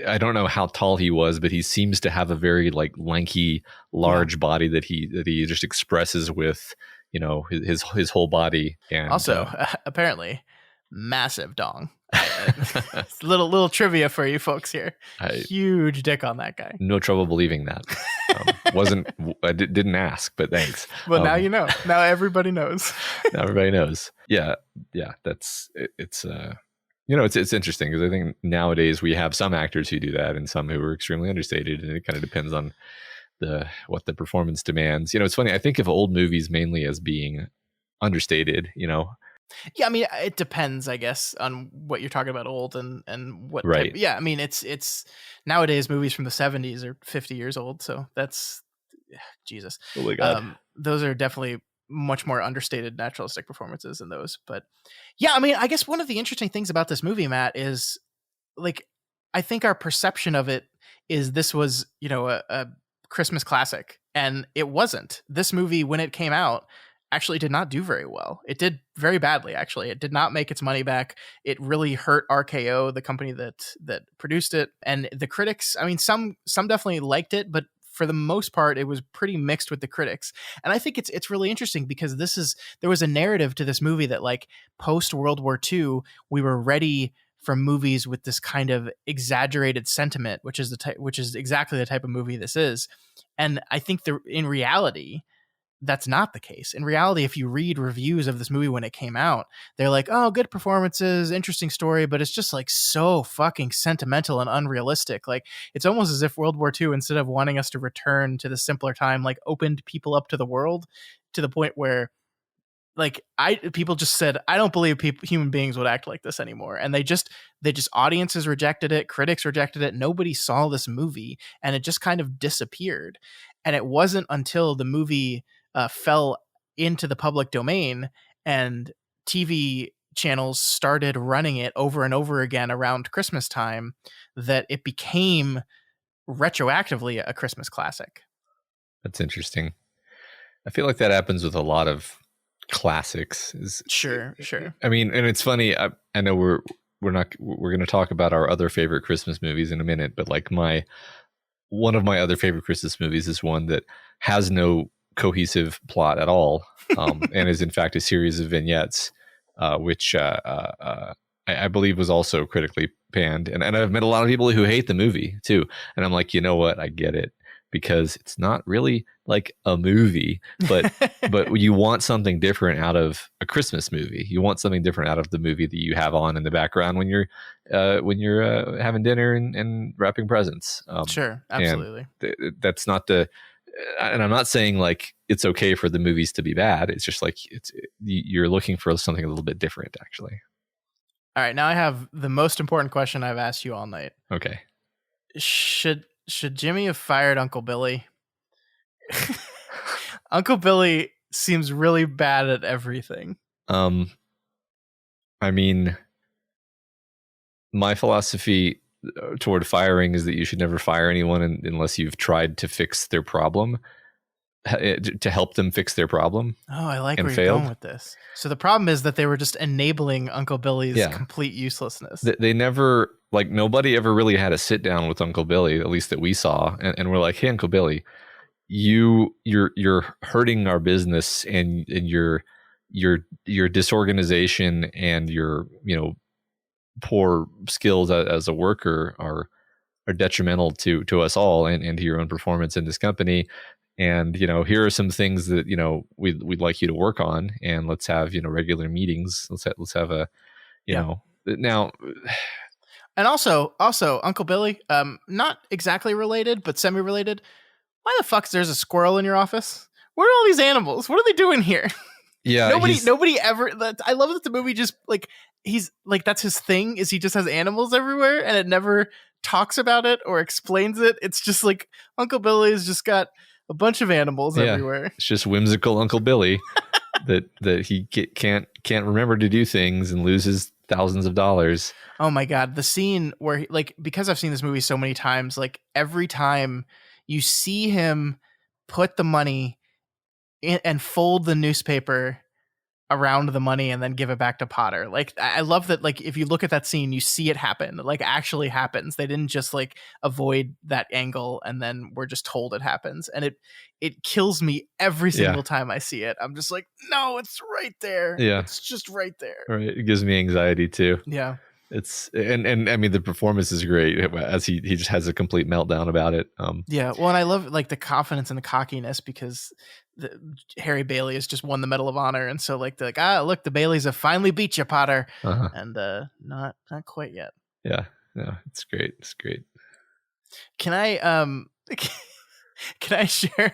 I don't know how tall he was, but he seems to have a very like lanky, large body that he just expresses with, you know, his whole body. And
also apparently massive dong. little trivia for you folks here. Huge dick on that guy.
No trouble believing that. I didn't ask, but thanks.
Well, now you know. Now everybody knows.
Now everybody knows. Yeah. It's you know, it's interesting because I think nowadays we have some actors who do that and some who are extremely understated, and it kind of depends on what the performance demands. You know, it's funny. I think of old movies mainly as being understated. You know.
Yeah, I mean, it depends, I guess, on what you're talking about, old and what.
Right.
Type. Yeah, I mean, it's nowadays movies from the 70s are 50 years old, so that's Jesus.
Oh my God.
Those are definitely much more understated naturalistic performances than those. But yeah, I mean, I guess one of the interesting things about this movie, Matt, is like I think our perception of it is this was, you know, a Christmas classic, and it wasn't. This movie, when it came out, actually did not do very well. It did very badly, actually. It did not make its money back. It really hurt RKO, the company that produced it. And the critics, I mean, some definitely liked it, but for the most part, it was pretty mixed with the critics. And I think it's really interesting because there was a narrative to this movie that like post World War II, we were ready for movies with this kind of exaggerated sentiment, which is exactly the type of movie this is. And I think in reality, that's not the case. In reality, if you read reviews of this movie when it came out, they're like, oh, good performances, interesting story, but it's just like so fucking sentimental and unrealistic. Like it's almost as if World War II, instead of wanting us to return to the simpler time, like opened people up to the world to the point where like people just said, I don't believe human beings would act like this anymore. And they just audiences rejected it. Critics rejected it. Nobody saw this movie and it just kind of disappeared. And it wasn't until the movie fell into the public domain and TV channels started running it over and over again around Christmas time that it became retroactively a Christmas classic.
That's interesting. I feel like that happens with a lot of classics.
Sure.
I mean, and it's funny. I know we're going to talk about our other favorite Christmas movies in a minute, but like one of my other favorite Christmas movies is one that has no cohesive plot at all, and is in fact a series of vignettes, which I I believe was also critically panned. And I've met a lot of people who hate the movie too. And I'm like, you know what? I get it, because it's not really like a movie, but you want something different out of a Christmas movie. You want something different out of the movie that you have on in the background when you're having dinner and wrapping presents.
Sure, absolutely.
That's not the. And I'm not saying like it's okay for the movies to be bad. It's just like you're looking for something a little bit different, actually.
All right, now I have the most important question I've asked you all night.
Okay.
Should Jimmy have fired Uncle Billy? Uncle Billy seems really bad at everything.
I mean, my philosophy toward firing is that you should never fire anyone unless you've tried to fix their problem, to help them fix their problem.
Oh, I like where
you're
going with this. So the problem is that they were just enabling Uncle Billy's complete uselessness.
They never, like, nobody ever really had a sit down with Uncle Billy, at least that we saw, and we're like, hey, Uncle Billy, you're hurting our business, and your disorganization and your poor skills as a worker are detrimental to us all and to your own performance in this company. And here are some things that we'd like you to work on, and let's have regular meetings. Let's have a now.
And also Uncle Billy, not exactly related but semi-related. Why the fuck is there's a squirrel in your office? Where are all these animals? What are they doing here?
Yeah,
nobody ever. I love that the movie just like he's like that's his thing, is he just has animals everywhere and it never talks about it or explains it. It's just like Uncle Billy's just got a bunch of animals everywhere.
It's just whimsical Uncle Billy that he can't remember to do things and loses thousands of dollars.
Oh my god, the scene where because I've seen this movie so many times, like every time you see him put the money in and fold the newspaper around the money and then give it back to Potter. Like I love that, like if you look at that scene you see it happen. It like actually happens. They didn't just like avoid that angle and then we're just told it happens. And it kills me every single time I see it. I'm just like, no, it's right there.
Yeah.
It's just right there.
Right. It gives me anxiety too.
Yeah.
It's and I mean the performance is great as he just has a complete meltdown about it.
Yeah. Well, and I love like the confidence and the cockiness because Harry Bailey has just won the Medal of Honor, and so like they're like, look, the Baileys have finally beat you, Potter, and not quite yet.
Yeah, no, it's great. It's great.
Can I share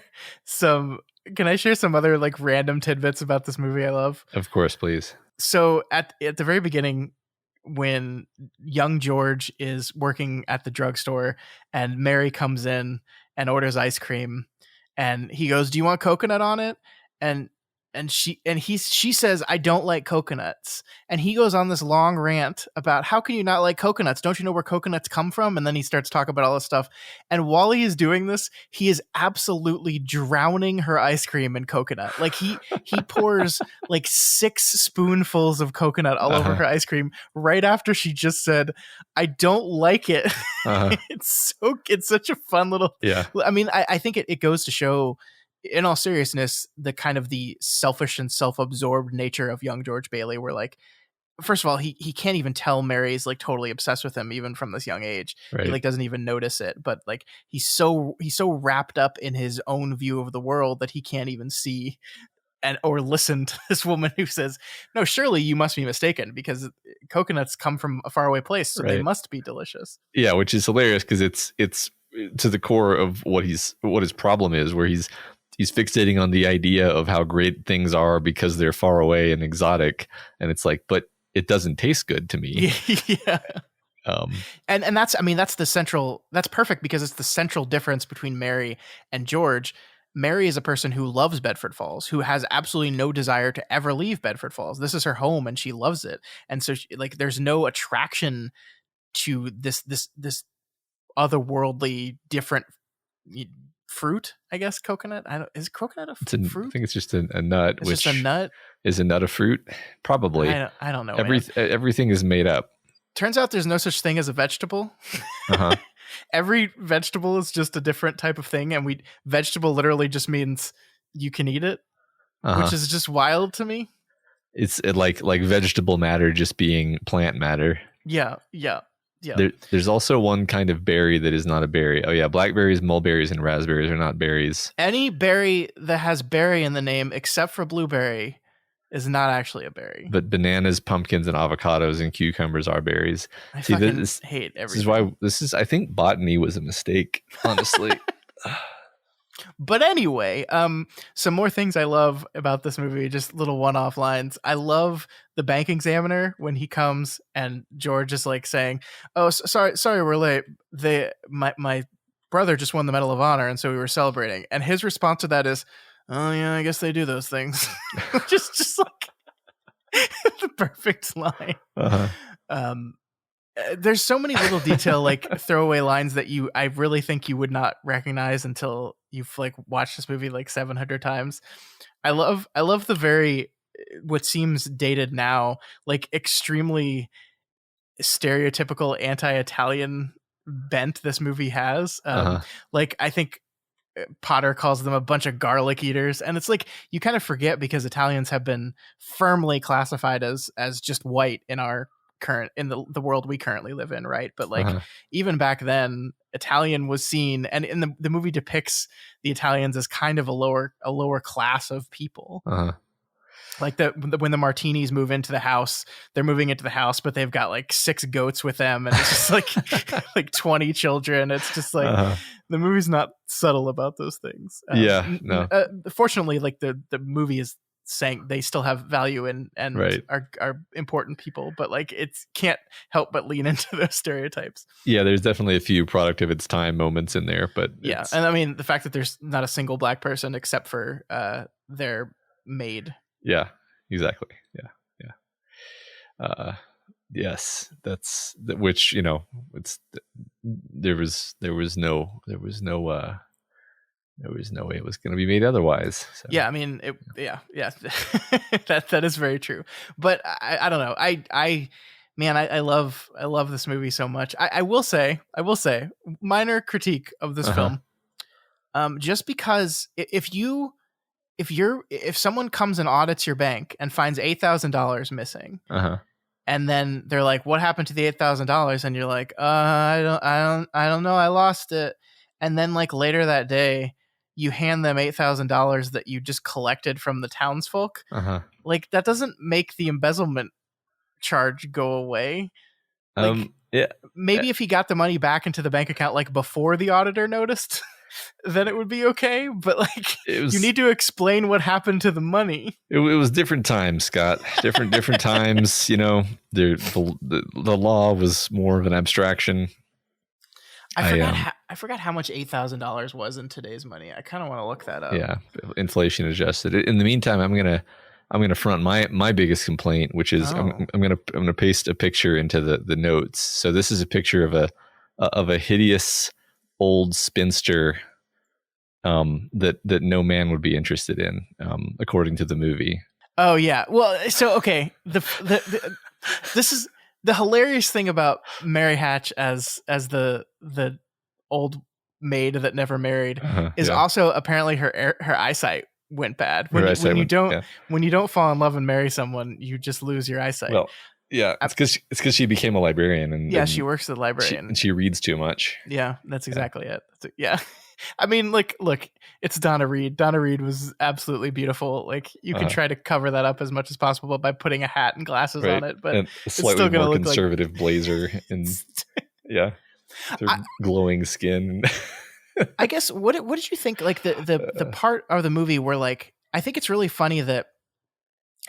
some other like random tidbits about this movie I love?
Of course, please.
So at the very beginning, when young George is working at the drugstore and Mary comes in and orders ice cream, and he goes, "Do you want coconut on it?" And she says, "I don't like coconuts." And he goes on this long rant about how can you not like coconuts? Don't you know where coconuts come from? And then he starts talking about all this stuff. And while he is doing this, he is absolutely drowning her ice cream in coconut. Like he pours like 6 spoonfuls of coconut all over her ice cream right after she just said, "I don't like it." It's such a fun little.
Yeah.
I mean, I think it goes to show, in all seriousness, the kind of the selfish and self-absorbed nature of young George Bailey, where like, first of all, he can't even tell Mary's like totally obsessed with him even from this young age.
Right.
He like doesn't even notice it, but like he's so wrapped up in his own view of the world that he can't even see or listen to this woman who says, "No, surely you must be mistaken because coconuts come from a faraway place, so they must be delicious."
Yeah, which is hilarious because it's to the core of what his problem is, where he's fixating on the idea of how great things are because they're far away and exotic, and it's like, but it doesn't taste good to me.
Yeah. And that's that's perfect because it's the central difference between Mary and George. Mary is a person who loves Bedford Falls, who has absolutely no desire to ever leave Bedford Falls. This is her home and she loves it. And so there's no attraction to this otherworldly different fruit, I guess. Coconut. Is coconut a fruit?
I think it's just a nut.
It's just a nut.
Is a nut a fruit? Probably.
I don't know.
Everything is made up.
Turns out there's no such thing as a vegetable. Every vegetable is just a different type of thing, and vegetable literally just means you can eat it, which is just wild to me.
It's like vegetable matter just being plant matter.
Yeah.
There's also one kind of berry that is not a berry. Oh yeah, blackberries, mulberries, and raspberries are not berries.
Any berry that has berry in the name, except for blueberry, is not actually a berry.
But bananas, pumpkins, and avocados and cucumbers are berries.
I fucking hate everything.
This is I think botany was a mistake, honestly.
But anyway, some more things I love about this movie, just little one-off lines. I love the bank examiner when he comes and George is like saying, "Oh, sorry, we're late. My brother just won the Medal of Honor, and so we were celebrating." And his response to that is, "Oh yeah, I guess they do those things." just like the perfect line.
Uh-huh.
There's so many little detail like throwaway lines that I really think you would not recognize until you've like watched this movie like 700 times. I love the very what seems dated now, like extremely stereotypical anti-Italian bent this movie has. Like I think Potter calls them a bunch of garlic eaters, and it's like you kind of forget because Italians have been firmly classified as just white in our in the world we currently live in, right? But like even back then, Italian was seen, and in the movie depicts the Italians as kind of a lower class of people. Like when the Martinis move into the house, they're moving into the house, but they've got like 6 goats with them, and it's just like like 20 children. It's just like the movie's not subtle about those things.
No.
Fortunately, like the movie is saying they still have value and
right.
are important people, but like it can't help but lean into those stereotypes.
Yeah, there's definitely a few product of its time moments in there, but
yeah, and I mean the fact that there's not a single black person except for their maid.
Yeah, exactly. Yeah. Yes, that's which, you know, it's there was no way it was going to be made otherwise. So.
Yeah, I mean, that is very true. But I don't know. I love this movie so much. I will say, minor critique of this film. Just because if someone comes and audits your bank and finds $8,000 missing, and then they're like, "What happened to the $8,000?" and you're like, I don't know, I lost it." And then like later that day, you hand them $8,000 that you just collected from the townsfolk. Like that doesn't make the embezzlement charge go away. Like, maybe if he got the money back into the bank account like before the auditor noticed, then it would be okay. But like, you need to explain what happened to the money.
It was different times, Scott. Different times. You know, the law was more of an abstraction.
I forgot how much $8,000 was in today's money. I kind of want to look that up.
Yeah, inflation adjusted. In the meantime, I'm gonna front my biggest complaint, which is I'm gonna paste a picture into the notes. So this is a picture of a hideous old spinster that no man would be interested in, according to the movie.
Oh yeah. Well, so okay, this is the hilarious thing about Mary Hatch as the old maid that never married is also apparently her eyesight went bad. When you don't fall in love and marry someone, you just lose your eyesight.
Well, yeah, it's because she became a librarian and
she works as a librarian
and she reads too much.
Yeah, that's exactly it. Yeah. I mean, like, look, it's Donna Reed. Donna Reed was absolutely beautiful. Like, you can try to cover that up as much as possible by putting a hat and glasses on it, but
and a slightly more conservative blazer and glowing skin.
I guess what did you think? Like the part of the movie where like I think it's really funny that,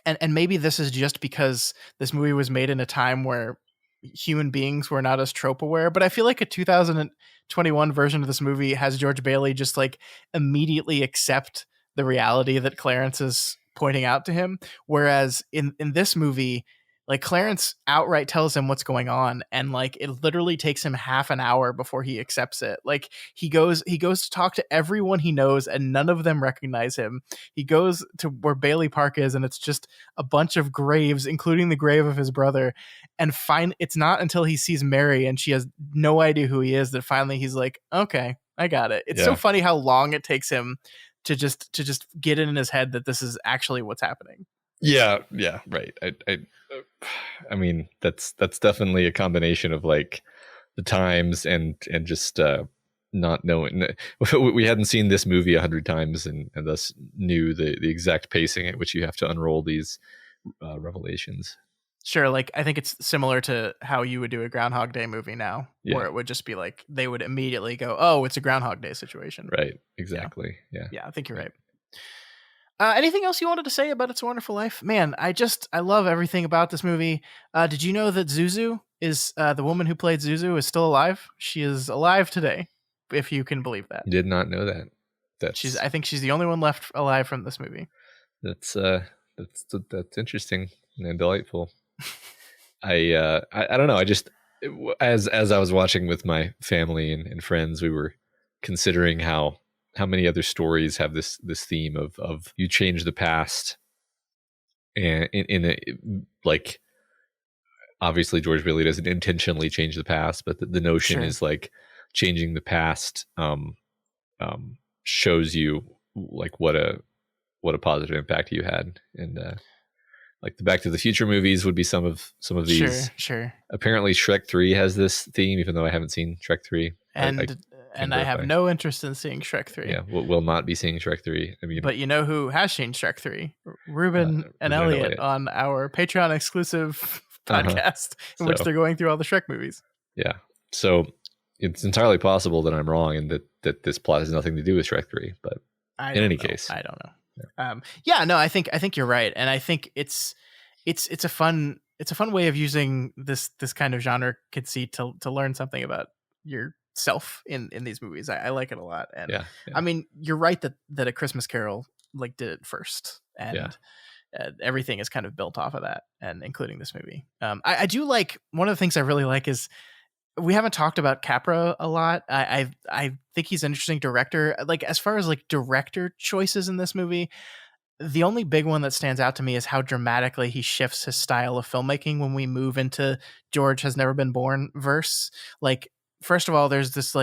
and maybe this is just because this movie was made in a time where human beings were not as trope aware, but I feel like a 2021 version of this movie has George Bailey just like immediately accept the reality that Clarence is pointing out to him. Whereas in this movie, like Clarence outright tells him what's going on, and like it literally takes him half an hour before he accepts it. Like he goes to talk to everyone he knows, and none of them recognize him. He goes to where Bailey Park is, and it's just a bunch of graves, including the grave of his brother. And it's not until he sees Mary and she has no idea who he is that finally he's like, "Okay, I got it." It's so funny how long it takes him to just get it in his head that this is actually what's happening.
Yeah, right. I mean, that's definitely a combination of like the times and just not knowing. We hadn't seen this movie 100 times, and thus knew the exact pacing at which you have to unroll these revelations.
Sure, like I think it's similar to how you would do a Groundhog Day movie now,
Yeah.
where it would just be like they would immediately go, "Oh, it's a Groundhog Day situation."
Right. Exactly. Yeah.
Yeah, I think you're right. Anything else you wanted to say about It's a Wonderful Life? Man, I love everything about this movie. Did you know that Zuzu is the woman who played Zuzu is still alive? She is alive today, if you can believe that.
Did not know that.
I think she's the only one left alive from this movie.
That's interesting and delightful. I don't know. As I was watching with my family and friends, we were considering how many other stories have this theme of you change the past, and in a, like, obviously George Bailey doesn't intentionally change the past, but the notion is like changing the past shows you like what a positive impact you had. And like the Back to the Future movies would be some of these.
Sure.
Apparently Shrek 3 has this theme, even though I haven't seen Shrek 3.
And I have no interest in seeing Shrek 3.
Yeah, we'll not be seeing Shrek 3. I mean,
but you know who has seen Shrek 3? Ruben and Elliot on our Patreon exclusive podcast in which they're going through all the Shrek movies.
Yeah. So it's entirely possible that I'm wrong and that this plot has nothing to do with Shrek 3, but in any case,
I don't know. Yeah. I think you're right. And I think it's a fun way of using this kind of genre conceit to learn something about yourself in these movies. I like it a lot. And
yeah.
I mean, you're right that A Christmas Carol like did it first, and everything is kind of built off of that, and including this movie. I do like, one of the things I really like is, we haven't talked about Capra a lot. I think he's an interesting director. Like, as far as like director choices in this movie, the only big one that stands out to me is how dramatically he shifts his style of filmmaking when we move into George Has Never Been Born verse. Like, first of all, there's this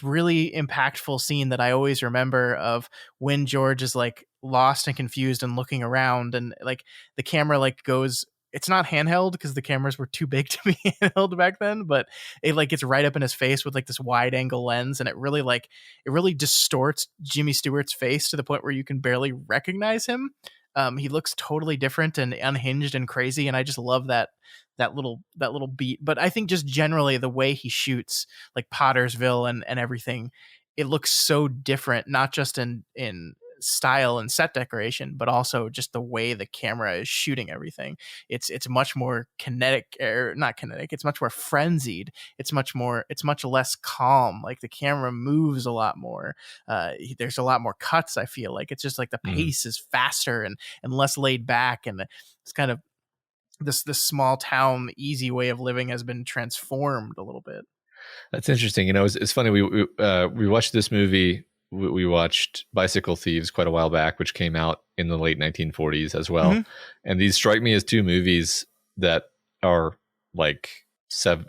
really impactful scene that I always remember of when George is like lost and confused and looking around, and like the camera like goes, it's not handheld because the cameras were too big to be handheld back then, but it like gets right up in his face with like this wide angle lens, and it really distorts Jimmy Stewart's face to the point where you can barely recognize him. He looks totally different and unhinged and crazy, and I just love that little beat. But I think just generally the way he shoots like Pottersville and everything, it looks so different, not just in style and set decoration, but also just the way the camera is shooting everything. It's much more kinetic, or not kinetic, it's much more frenzied. It's much less calm. Like, the camera moves a lot more. There's a lot more cuts. I feel like it's just like the pace is faster and less laid back, and it's kind of this small town easy way of living has been transformed a little bit.
That's interesting. You know, it's funny. We watched this movie. We watched Bicycle Thieves quite a while back, which came out in the late 1940s as well. Mm-hmm. And these strike me as two movies that are like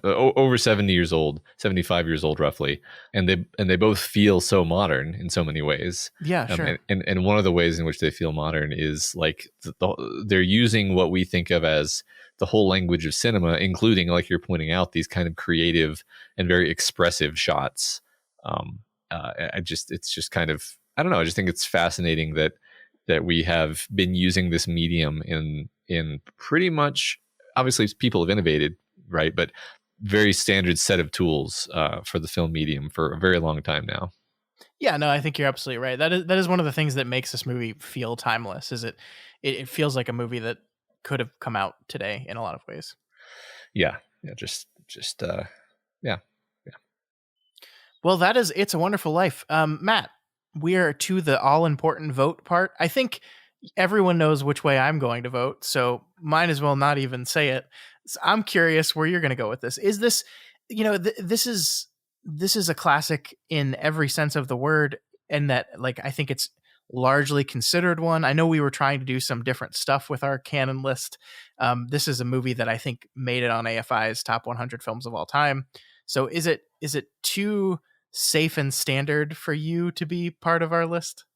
over 70 years old, 75 years old roughly, and they both feel so modern in so many ways.
Yeah, sure.
And one of the ways in which they feel modern is like they're using what we think of as the whole language of cinema, including, like you're pointing out, these kind of creative and very expressive shots. It's just kind of, I don't know. I just think it's fascinating that we have been using this medium in pretty much, obviously people have innovated, right? But very standard set of tools for the film medium for a very long time now.
Yeah, no, I think you're absolutely right. That is one of the things that makes this movie feel timeless. Is it feels like a movie that could have come out today in a lot of ways.
Yeah. Yeah.
Well, that is It's a Wonderful Life. Matt, we are to the all-important vote part. I think everyone knows which way I'm going to vote, so might as well not even say it. So I'm curious where you're going to go with this. Is this, this is a classic in every sense of the word, and that, like, I think it's largely considered one. I know we were trying to do some different stuff with our canon list. This is a movie that I think made it on AFI's top 100 films of all time. So is it too safe and standard for you to be part of our list?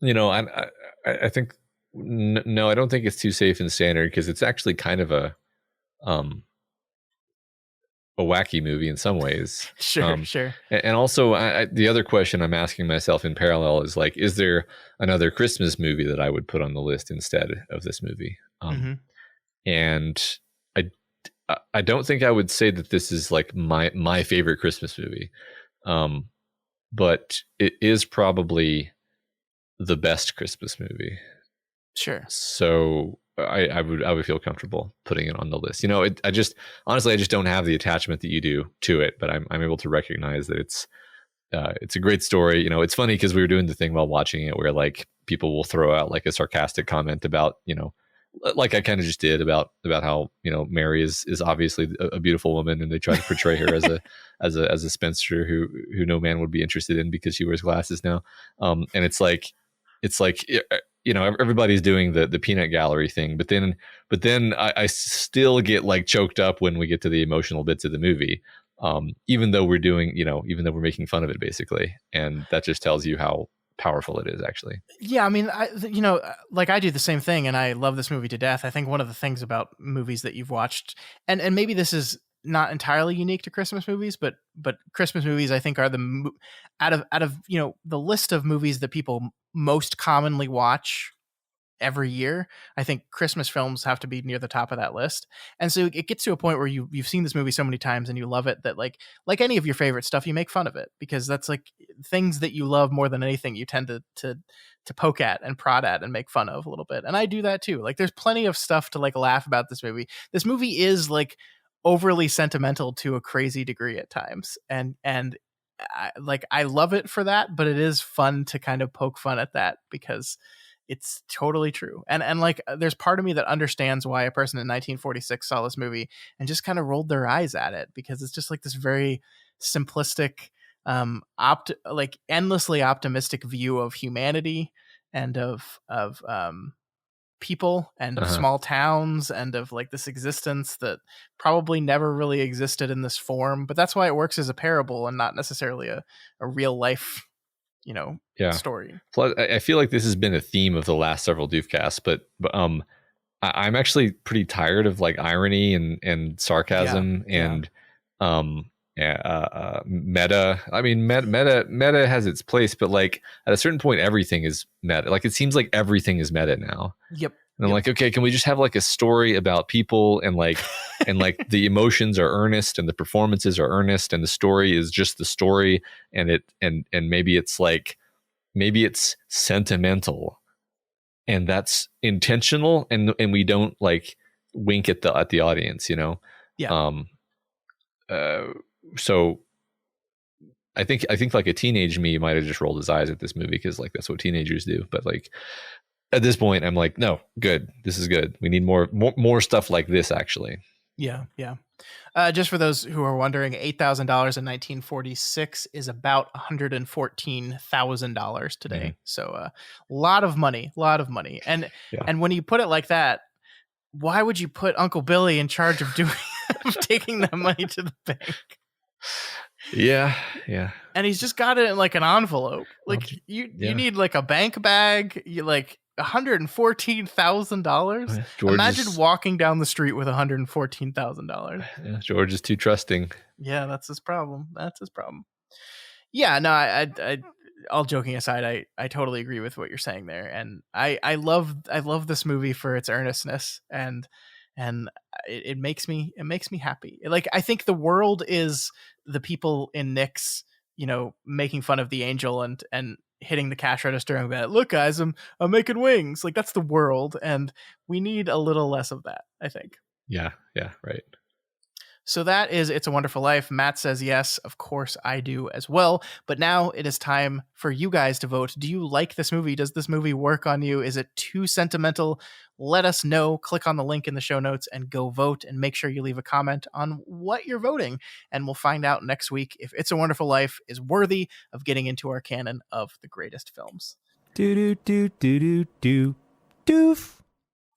You know, I think no, I don't think it's too safe and standard because it's actually kind of um a wacky movie in some ways.
Sure.
And also, the other question I'm asking myself in parallel is like, is there another Christmas movie that I would put on the list instead of this movie?
Mm-hmm.
And I, I don't think I would say that this is like my favorite Christmas movie, but it is probably the best Christmas movie.
Sure.
So I would feel comfortable putting it on the list. You know, I just don't have the attachment that you do to it, but I'm able to recognize that it's a great story. You know, it's funny because we were doing the thing while watching it where like people will throw out like a sarcastic comment about, you know, like I kind of just did about how, you know, Mary is obviously a beautiful woman and they try to portray her as a spinster who no man would be interested in because she wears glasses now. And it's like you know, everybody's doing the peanut gallery thing, but then I still get like choked up when we get to the emotional bits of the movie, even though we're making fun of it basically, and that just tells you how powerful it is actually.
Yeah, I mean, like I do the same thing, and I love this movie to death. I think one of the things about movies that you've watched, and maybe this is not entirely unique to Christmas movies, but Christmas movies I think are out of you know the list of movies that people most commonly watch every year. I think Christmas films have to be near the top of that list. And so it gets to a point where you've seen this movie so many times and you love it that like any of your favorite stuff, you make fun of it because that's like things that you love more than anything. You tend to poke at and prod at and make fun of a little bit. And I do that too. Like there's plenty of stuff to like laugh about this movie. This movie is like overly sentimental to a crazy degree at times. And I love it for that, but it is fun to kind of poke fun at that because it's totally true. And like, there's part of me that understands why a person in 1946 saw this movie and just kind of rolled their eyes at it because it's just like this very simplistic, like endlessly optimistic view of humanity and of people and of small towns and of like this existence that probably never really existed in this form. But that's why it works as a parable and not necessarily a real life, you know, story.
Plus, I feel like this has been a theme of the last several Doofcasts, but I'm actually pretty tired of like irony and sarcasm and meta. I mean, meta has its place, but like at a certain point, everything is meta. Like it seems like everything is meta now.
Yep.
And I'm like, okay, can we just have like a story about people and like and like the emotions are earnest and the performances are earnest and the story is just the story and maybe it's like maybe it's sentimental and that's intentional and we don't like wink at the audience, you know?
Yeah.
So I think like a teenage me might have just rolled his eyes at this movie because like that's what teenagers do. But like at this point, I'm like, no, good. This is good. We need more stuff like this, actually.
Yeah. Just for those who are wondering, $8,000 in 1946 is about $114,000 today.
Mm-hmm.
So a lot of money. And when you put it like that, why would you put Uncle Billy in charge of taking that money to the bank?
Yeah.
And he's just got it in like an envelope. Like you need like a bank bag. You like $114,000. Imagine walking down the street with $114,000.
Yeah, George is too trusting.
Yeah, that's his problem. Yeah, no, I all joking aside, I totally agree with what you're saying there, and I love this movie for its earnestness and it makes me happy. Like I think the world is the people in Nick's, you know, making fun of the angel and hitting the cash register and going, look guys, I'm making wings. Like that's the world, and we need a little less of that, I think.
Yeah, right.
So that is It's a Wonderful Life. Matt says yes, of course I do as well. But now it is time for you guys to vote. Do you like this movie? Does this movie work on you? Is it too sentimental? Let us know. Click on the link in the show notes and go vote, and make sure you leave a comment on what you're voting. And we'll find out next week if It's a Wonderful Life is worthy of getting into our canon of the greatest films. Doof.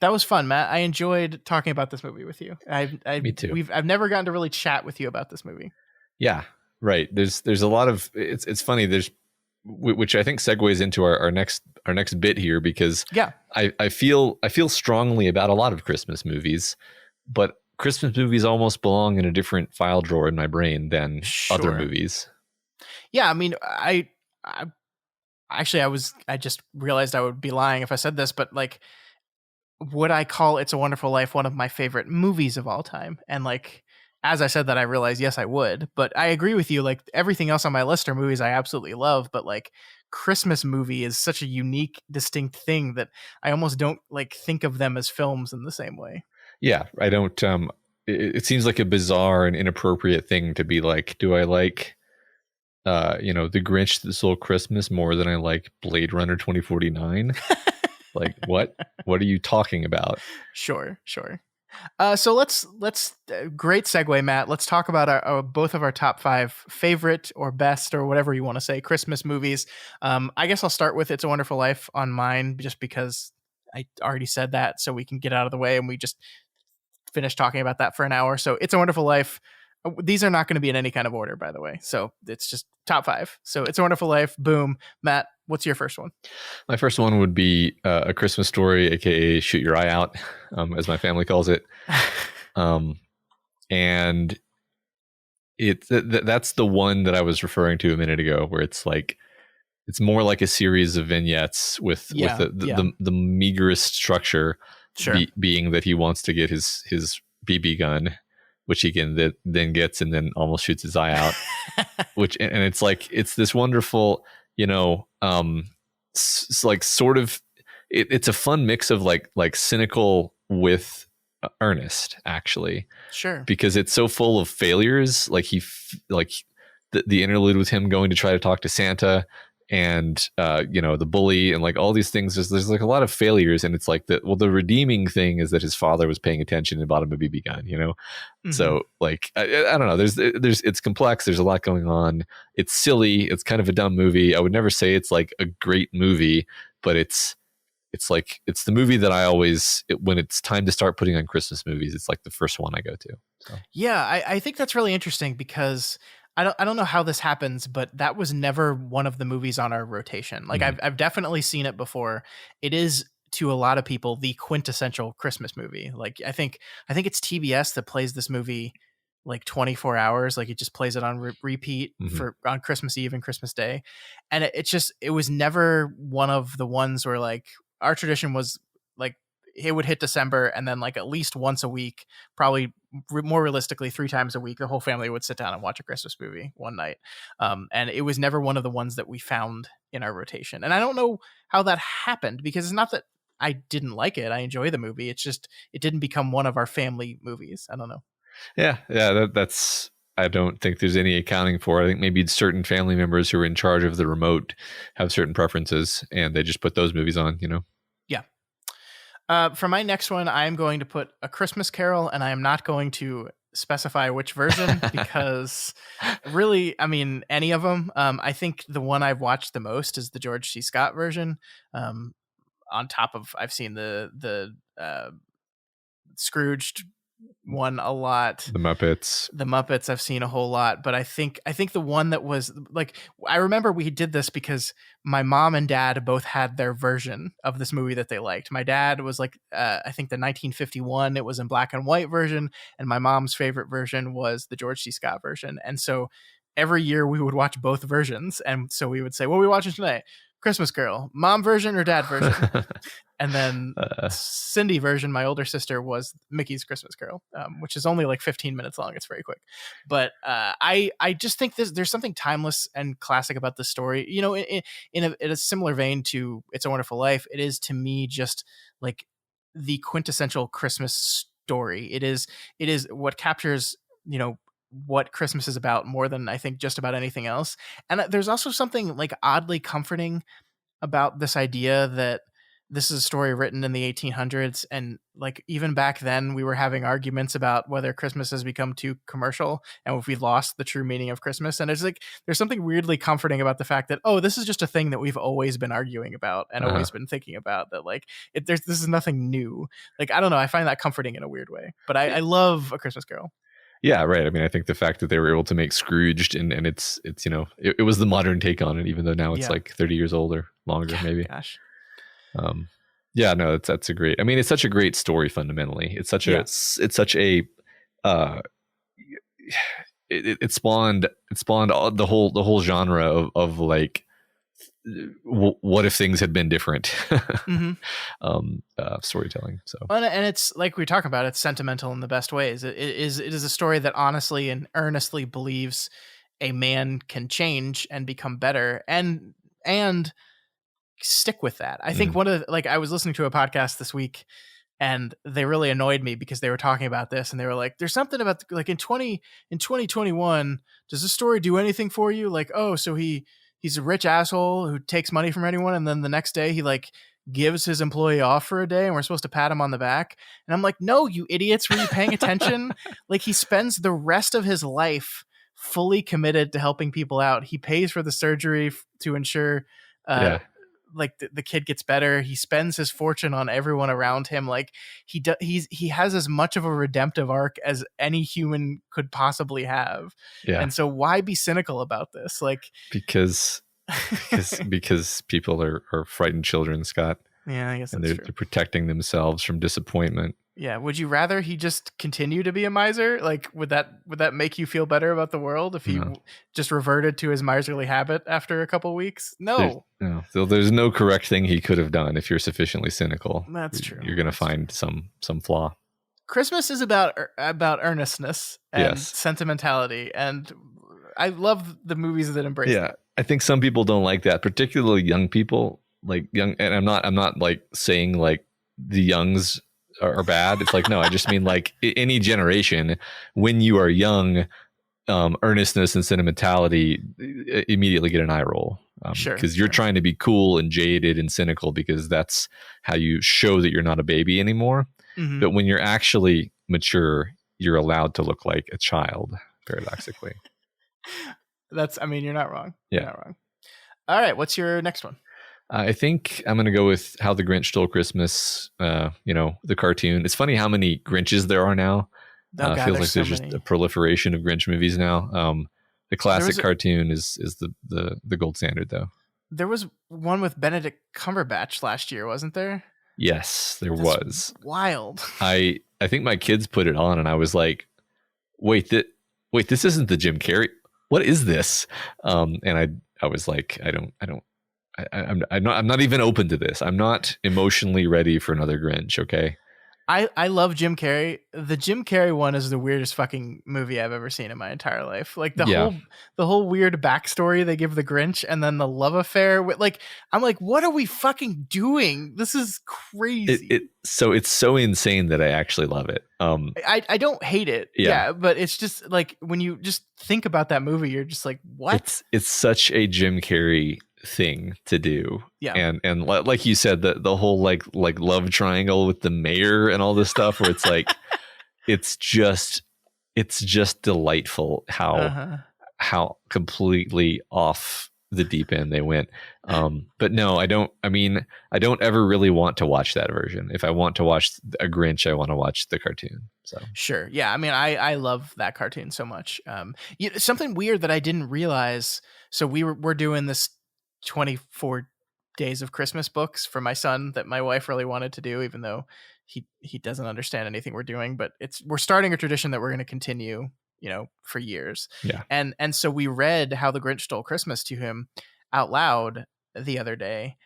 That was fun, Matt. I enjoyed talking about this movie with you.
Me too.
I've never gotten to really chat with you about this movie.
Yeah, right. There's a lot of it's funny. There's which I think segues into our next bit here, because
Yeah.
I feel strongly about a lot of Christmas movies, but Christmas movies almost belong in a different file drawer in my brain than other
Sure.
movies.
Yeah, I mean, I actually I just realized I would be lying if I said this, but like, would I call It's a Wonderful Life one of my favorite movies of all time? And like, as I said that, I realized, yes, I would. But I agree with you. Like, everything else on my list are movies I absolutely love. But like, Christmas movie is such a unique, distinct thing that I almost don't like think of them as films in the same way.
Yeah, I don't. It seems like a bizarre and inappropriate thing to be like, do I like, The Grinch That Stole Christmas more than I like Blade Runner 2049? Like, what are you talking about?
Sure. So let's great segue, Matt. Let's talk about our both of our top 5 favorite or best or whatever you want to say Christmas movies. I guess I'll start with It's a Wonderful Life on mine, just because I already said that, so we can get out of the way and we just finished talking about that for an hour. So It's a Wonderful Life. These are not going to be in any kind of order, by the way. So it's just top 5. So It's a Wonderful Life. Boom. Matt, what's your first one?
My first one would be A Christmas Story, aka Shoot Your Eye Out, as my family calls it. And that's the one that I was referring to a minute ago, where it's like, it's more like a series of vignettes with the meagerest structure,
Sure.
being that he wants to get his BB gun, which he can then gets, and then almost shoots his eye out. And it's like, it's this wonderful, like sort of, it's a fun mix of like cynical with earnest, actually.
Sure.
Because it's so full of failures. Like the interlude with him going to try to talk to Santa, and the bully, and like all these things. There's like a lot of failures, and it's like the redeeming thing is that his father was paying attention and bought him a BB gun.
Mm-hmm.
So like I don't know. There's it's complex. There's a lot going on. It's silly. It's kind of a dumb movie. I would never say it's like a great movie, but it's like, it's the movie that I always, when it's time to start putting on Christmas movies, it's like the first one I go to. So.
Yeah, I think that's really interesting, because I don't know how this happens, but that was never one of the movies on our rotation. Like, I've definitely seen it before. It is, to a lot of people, the quintessential Christmas movie. Like, I think it's TBS that plays this movie like 24 hours. Like, it just plays it on repeat on Christmas Eve and Christmas Day. And it was never one of the ones where, like, our tradition was like, it would hit December, and then like at least once a week, probably more realistically 3 times a week, the whole family would sit down and watch a Christmas movie one night. And it was never one of the ones that we found in our rotation. And I don't know how that happened, because it's not that I didn't like it. I enjoy the movie. It's just, it didn't become one of our family movies. I don't know.
Yeah. That's, I don't think there's any accounting for it. I think maybe certain family members who are in charge of the remote have certain preferences, and they just put those movies on,
Yeah. For my next one, I'm going to put A Christmas Carol, and I am not going to specify which version, because really, I mean, any of them. I think the one I've watched the most is the George C. Scott version. On top of, I've seen the Scrooged one a lot.
The Muppets
I've seen a whole lot, but I think the one that was like, I remember we did this because my mom and dad both had their version of this movie that they liked. My dad was like, I think the 1951, it was in black and white version, and my mom's favorite version was the George C. Scott version. And so every year we would watch both versions, and so we would say, what are we watching tonight? Christmas Carol, mom version or dad version? And then Cindy version, my older sister, was Mickey's Christmas Carol, which is only like 15 minutes long. It's very quick. But I just think there's something timeless and classic about this story. In a similar vein to It's a Wonderful Life, it is, to me, just like the quintessential Christmas story. It is what captures, what Christmas is about more than I think just about anything else. And there's also something like oddly comforting about this idea that this is a story written in the 1800s, and like even back then we were having arguments about whether Christmas has become too commercial and if we lost the true meaning of Christmas. And it's like, there's something weirdly comforting about the fact that, oh, this is just a thing that we've always been arguing about and always been thinking about, that like this is nothing new. Like, I don't know, I find that comforting in a weird way, but I love A Christmas Carol.
Yeah, right. I mean, I think the fact that they were able to make Scrooged and it's it was the modern take on it, even though now it's
Yeah.
like 30 years old or longer, maybe.
Gosh.
Yeah, no, that's a great. I mean, it's such a great story fundamentally. It's such
Yeah.
it's such a uh, it spawned all, the whole genre of like what if things had been different
Mm-hmm.
storytelling. So
And it's like we talk about, it's sentimental in the best ways. It is a story that honestly and earnestly believes a man can change and become better and stick with that. I think one of the, like, I was listening to a podcast this week and they really annoyed me because they were talking about this and they were like, there's something about like in 2021, does this story do anything for you? Like, oh, so he's a rich asshole who takes money from anyone. And then the next day he like gives his employee off for a day and we're supposed to pat him on the back. And I'm like, no, you idiots, were you paying attention? Like, he spends the rest of his life fully committed to helping people out. He pays for the surgery to ensure, like the kid gets better. He spends his fortune on everyone around him. Like he has as much of a redemptive arc as any human could possibly have.
Yeah.
And so why be cynical about this? Like,
because people are frightened children, Scott.
Yeah, I guess
and
that's
they're
true.
protecting themselves from disappointment.
Yeah. Would you rather he just continue to be a miser? Like, would that make you feel better about the world if he just reverted to his miserly habit after a couple weeks? No.
There's no correct thing he could have done if you're sufficiently cynical.
That's true.
You're going to find some flaw.
Christmas is about earnestness and sentimentality, and I love the movies that embrace that.
I think some people don't like that, particularly young people. Like young, and I'm not like saying like the youngs are bad. It's like, no, I just mean like any generation, when you are young, earnestness and sentimentality immediately get an eye roll. Because you're trying to be cool and jaded and cynical because that's how you show that you're not a baby anymore. Mm-hmm. But when you're actually mature, you're allowed to look like a child, paradoxically.
You're not wrong.
Yeah.
You're not wrong. All right. What's your next one?
I think I'm going to go with How the Grinch Stole Christmas, the cartoon. It's funny how many Grinches there are now. Feels like there's just a proliferation of Grinch movies now. The classic cartoon is the gold standard, though.
There was one with Benedict Cumberbatch last year, wasn't there?
Yes, there was.
Wild.
I think my kids put it on, and I was like, wait, this isn't the Jim Carrey. What is this? And I was like, I'm not even open to this. I'm not emotionally ready for another Grinch. Okay.
I love Jim Carrey. The Jim Carrey one is the weirdest fucking movie I've ever seen in my entire life. Like the whole weird backstory they give the Grinch, and then the love affair. I'm like, what are we fucking doing? This is crazy.
It's so insane that I actually love it.
I don't hate it. Yeah, but it's just like when you just think about that movie, you're just like, what?
It's such a Jim Carrey thing to do.
Yeah.
And like you said, the whole like love triangle with the mayor and all this stuff where it's like it's just delightful how completely off the deep end they went. But no, I don't ever really want to watch that version. If I want to watch a Grinch, I want to watch the cartoon. So
sure. Yeah. I mean, I love that cartoon so much. Something weird that I didn't realize. So we're doing this 24 days of Christmas books for my son that my wife really wanted to do, even though he doesn't understand anything we're doing, but we're starting a tradition that we're going to continue, for years.
Yeah.
And so we read How the Grinch Stole Christmas to him out loud the other day.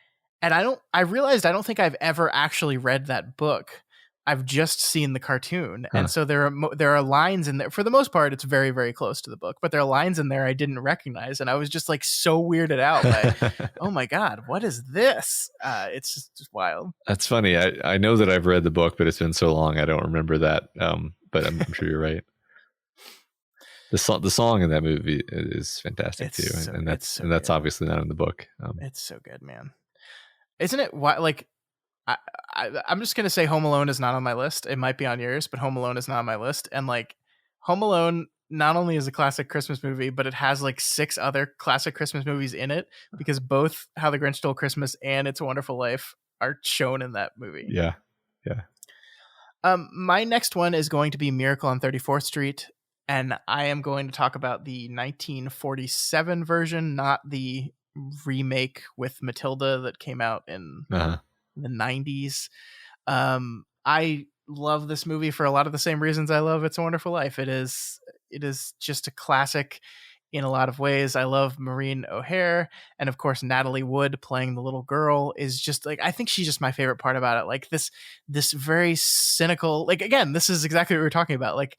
And I realized I don't think I've ever actually read that book. I've just seen the cartoon. And so there are lines in there. For the most part, it's very, very close to the book, but there are lines in there I didn't recognize. And I was just like so weirded out by, oh my God, what is this? It's just wild.
That's funny. I know that I've read the book, but it's been so long, I don't remember that. But I'm sure you're right. The song in that movie is fantastic too. And that's obviously not in the book.
It's so good, man. Isn't it like, I'm just going to say Home Alone is not on my list. It might be on yours, but Home Alone is not on my list. And like Home Alone not only is a classic Christmas movie, but it has like 6 other classic Christmas movies in it because both How the Grinch Stole Christmas and It's a Wonderful Life are shown in that movie.
Yeah. Yeah.
My next one is going to be Miracle on 34th Street. and I am going to talk about the 1947 version, not the remake with Matilda that came out in
Uh-huh.
the 90s. I love this movie for a lot of the same reasons I love It's a Wonderful Life. It is just a classic in a lot of ways. I love Maureen O'Hare, and of course Natalie Wood playing the little girl is just like, I think she's just my favorite part about it. Like this very cynical, like, again, this is exactly what we were talking about. Like,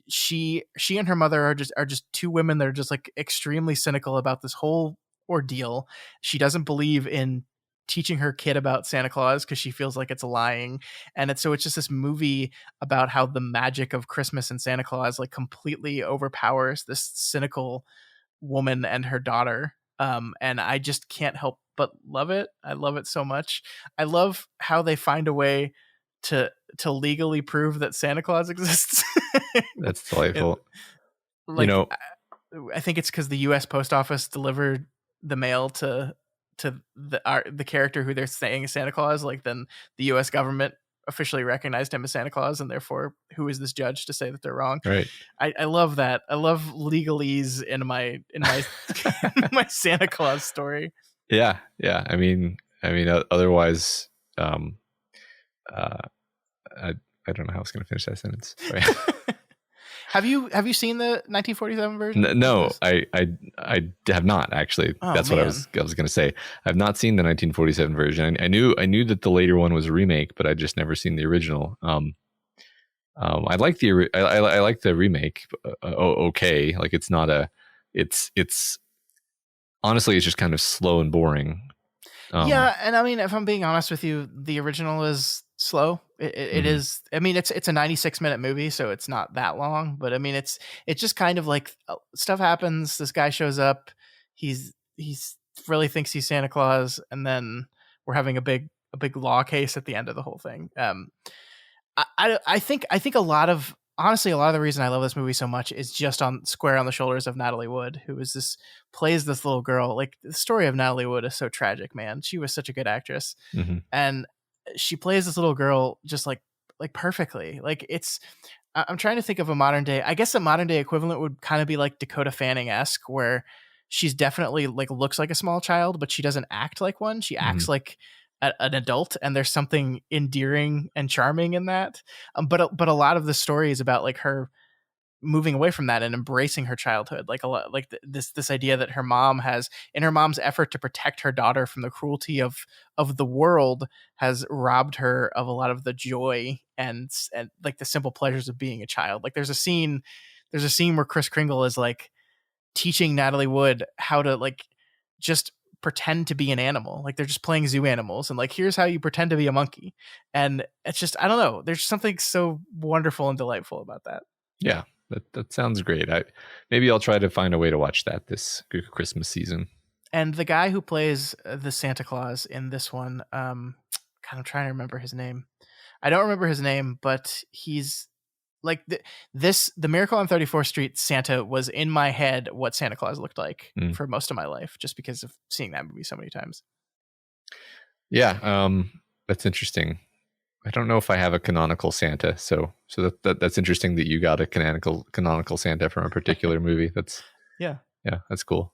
she and her mother are just two women that are just like extremely cynical about this whole ordeal. She doesn't believe in teaching her kid about Santa Claus because she feels like it's lying. And it's just this movie about how the magic of Christmas and Santa Claus like completely overpowers this cynical woman and her daughter. And I just can't help but love it. I love it so much. I love how they find a way to legally prove that Santa Claus exists.
That's delightful.
Like, I think it's because the U.S. Post Office delivered the mail to the character who they're saying is Santa Claus. Like, then the U.S. government officially recognized him as Santa Claus, and therefore, who is this judge to say that they're wrong?
Right.
I love that. I love legalese in my my Santa Claus story.
Yeah. I mean, otherwise, I don't know how I was going to finish that sentence. Sorry.
Have you seen the 1947 version?
No, I have not actually.
Oh,
That's
man.
what I was going to say. I've not seen the 1947 version. I knew that the later one was a remake, but I just never seen the original. I like I like the remake. Okay, like it's not a. It's honestly, it's just kind of slow and boring.
Yeah, and I mean, if I'm being honest with you, the original is slow. It is. I mean, it's a 96-minute movie, so it's not that long. But I mean, it's just kind of like stuff happens. This guy shows up. He's really thinks he's Santa Claus, and then we're having a big law case at the end of the whole thing. I think a lot of the reason I love this movie so much is just on the shoulders of Natalie Wood, who plays this little girl. Like, the story of Natalie Wood is so tragic, man. She was such a good actress, and she plays this little girl just like perfectly. Like, I'm trying to think of a modern day. I guess the modern day equivalent would kind of be like Dakota Fanning-esque, where she's definitely like looks like a small child, but she doesn't act like one. She acts like an adult, and there's something endearing and charming in that. But a lot of the story is about like her moving away from that and embracing her childhood. Like, a lot, like this idea that her mom has, in her mom's effort to protect her daughter from the cruelty of the world, has robbed her of a lot of the joy and like the simple pleasures of being a child. Like, there's a scene where Kris Kringle is like teaching Natalie Wood how to like just pretend to be an animal. Like, they're just playing zoo animals, and like, here's how you pretend to be a monkey. And it's just, I don't know, there's something so wonderful and delightful about that.
Yeah, that sounds great. Maybe I'll try to find a way to watch that this Christmas season.
And the guy who plays the Santa Claus in this one, I'm trying to remember his name. I don't remember his name, but he's like the Miracle on 34th Street Santa was in my head what Santa Claus looked like for most of my life, just because of seeing that movie so many times.
Yeah, that's interesting. I don't know if I have a canonical Santa, so that's interesting that you got a canonical Santa from a particular movie. That's that's cool.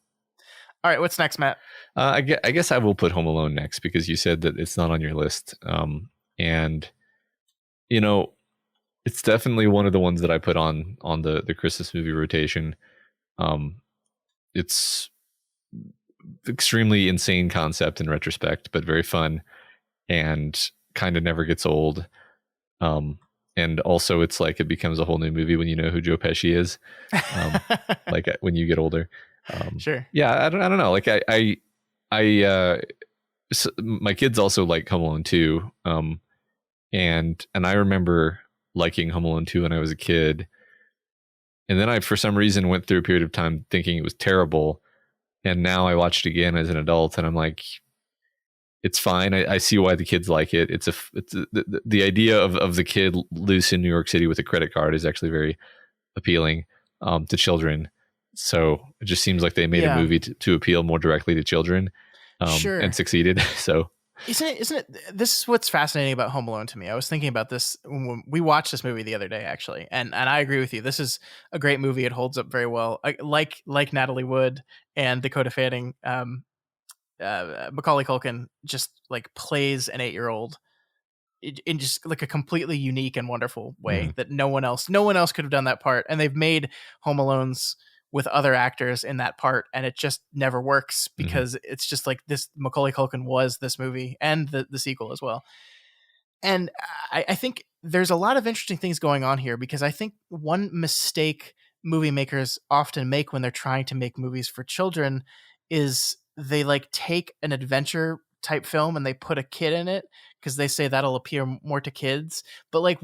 All right, what's next, Matt?
I guess I will put Home Alone next, because you said that it's not on your list, and it's definitely one of the ones that I put on the Christmas movie rotation. It's extremely insane concept in retrospect, but very fun, and kind of never gets old. And also, it's like it becomes a whole new movie when you know who Joe Pesci is, like when you get older.
Sure.
Yeah, I don't know. Like my kids also like Home Alone 2, and I remember liking Home Alone 2 when I was a kid, and then I, for some reason, went through a period of time thinking it was terrible, and now I watched it again as an adult, and I'm like, it's fine. I see why the kids like it. It's the idea of the kid loose in New York City with a credit card is actually very appealing to children. So it just seems like they made a movie to appeal more directly to children,
Sure.
and succeeded. So
Isn't it? This is what's fascinating about Home Alone to me. I was thinking about this when we watched this movie the other day, actually, and I agree with you. This is a great movie. It holds up very well. Like Natalie Wood and Dakota Fanning. Macaulay Culkin just like plays an 8-year-old in just like a completely unique and wonderful way that no one else could have done that part. And they've made Home Alones with other actors in that part, and it just never works because it's just like this. Macaulay Culkin was this movie and the sequel as well. And I think there's a lot of interesting things going on here, because I think one mistake movie makers often make when they're trying to make movies for children is they like take an adventure type film and they put a kid in it because they say that'll appeal more to kids. But like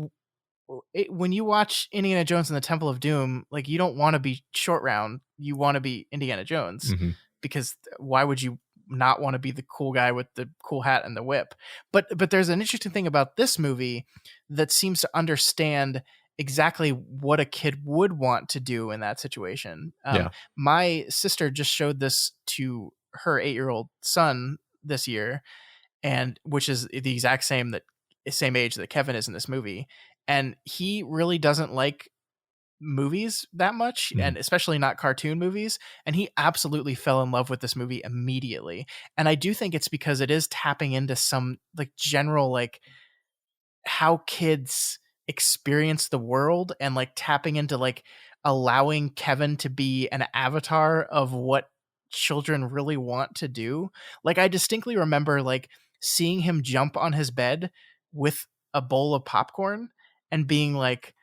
when you watch Indiana Jones and the Temple of Doom, like you don't want to be Short Round, you want to be Indiana Jones, because why would you not want to be the cool guy with the cool hat and the whip? But there's an interesting thing about this movie that seems to understand exactly what a kid would want to do in that situation. My sister just showed this to her 8-year-old son this year, and which is the exact same age that Kevin is in this movie. And he really doesn't like movies that much, and especially not cartoon movies. And he absolutely fell in love with this movie immediately. And I do think it's because it is tapping into some like general, like how kids experience the world, and like tapping into like allowing Kevin to be an avatar of what children really want to do. Like I distinctly remember like seeing him jump on his bed with a bowl of popcorn and being like,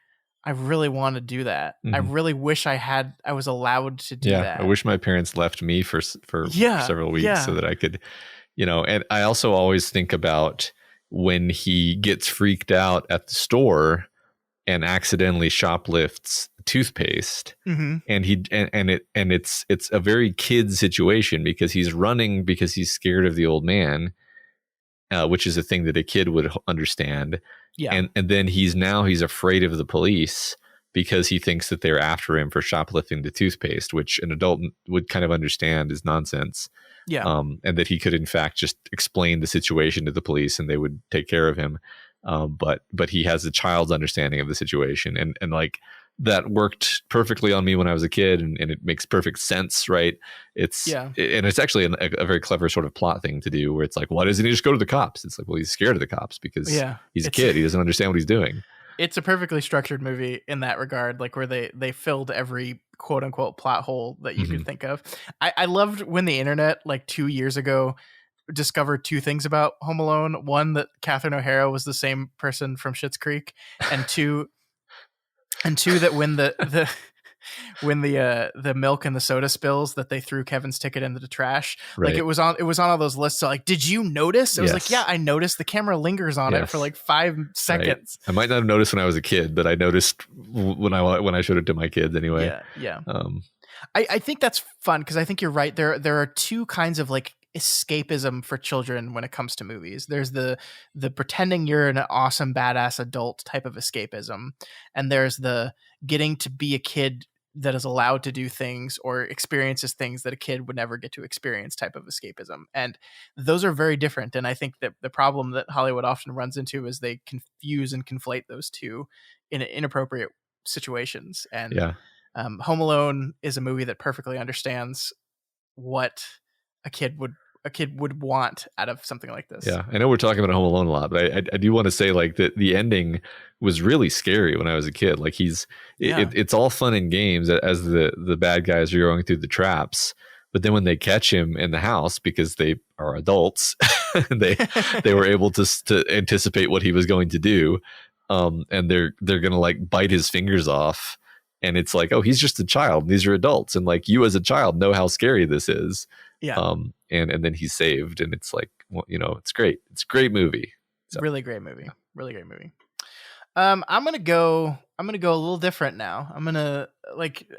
I really want to do that. I really wish I was allowed to do that.
I wish my parents left me for several weeks so that I could, and I also always think about when he gets freaked out at the store and accidentally shoplifts toothpaste, and it's a very kid situation because he's running because he's scared of the old man, which is a thing that a kid would understand. And then he's afraid of the police because he thinks that they're after him for shoplifting the toothpaste, which an adult would kind of understand is nonsense. And that he could in fact just explain the situation to the police and they would take care of him. But he has a child's understanding of the situation, and like that worked perfectly on me when I was a kid, and it makes perfect sense, right? And it's actually a very clever sort of plot thing to do, where it's like, why doesn't he just go to the cops? It's like, well, he's scared of the cops because he's a kid. He doesn't understand what he's doing.
It's a perfectly structured movie in that regard, like where they filled every quote unquote plot hole that you could think of. I loved when the internet like 2 years ago discovered two things about Home Alone. One, that Catherine O'Hara was the same person from Schitt's Creek, and two that when the milk and the soda spills, that they threw Kevin's ticket into the trash. Right. Like it was on all those lists. So like, did you notice? It was like, yeah, I noticed. The camera lingers on it for like 5 seconds.
Right. I might not have noticed when I was a kid, but I noticed when I showed it to my kids anyway.
Yeah. I think that's fun because I think you're right. There are two kinds of like escapism for children when it comes to movies. There's the pretending you're an awesome badass adult type of escapism, and there's the getting to be a kid that is allowed to do things or experiences things that a kid would never get to experience type of escapism. And those are very different. And I think that the problem that Hollywood often runs into is they confuse and conflate those two in inappropriate situations. And Home Alone is a movie that perfectly understands what a kid would want out of something like this.
Yeah, I know we're talking about Home Alone a lot, but I do want to say like that the ending was really scary when I was a kid. Like it's all fun and games as the bad guys are going through the traps, but then when they catch him in the house, because they are adults, they were able to anticipate what he was going to do, and they're gonna like bite his fingers off. And it's like, oh, he's just a child. These are adults. And like, you as a child know how scary this is. Yeah. And then he's saved. And it's like, well, it's great. It's a great movie. So.
Really great movie. Really great movie. I'm going to go a little different now. I'm going to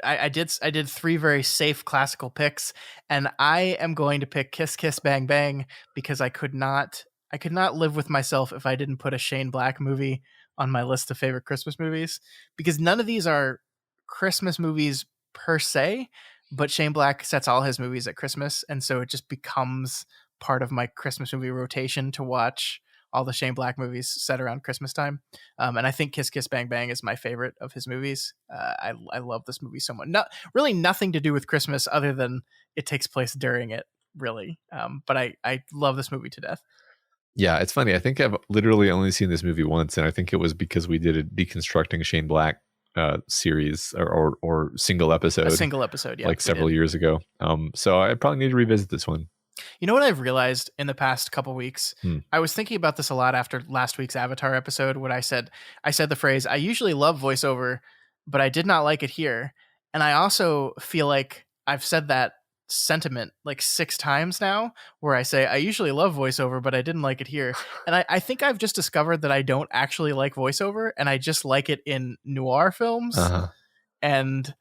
I did 3 very safe classical picks, and I am going to pick Kiss Kiss Bang Bang because I could not live with myself if I didn't put a Shane Black movie on my list of favorite Christmas movies, because none of these are Christmas movies per se, but Shane Black sets all his movies at Christmas, and so it just becomes part of my Christmas movie rotation to watch all the Shane Black movies set around Christmas time. And I think Kiss Kiss Bang Bang is my favorite of his movies. I love this movie so much. Not really nothing to do with Christmas other than it takes place during it, really. But I love this movie to death.
Yeah, it's funny. I think I've literally only seen this movie once, and I think it was because we did a deconstructing Shane Black series or single episode.
A single episode, yeah.
Like several years ago. So I probably need to revisit this one.
You know what I've realized in the past couple weeks? I was thinking about this a lot after last week's Avatar episode when I said the phrase, I usually love voiceover, but I did not like it here. And I also feel like I've said that sentiment like 6 times now, where I say I usually love voiceover, but I didn't like it here. And I think I've just discovered that I don't actually like voiceover, and I just like it in noir films and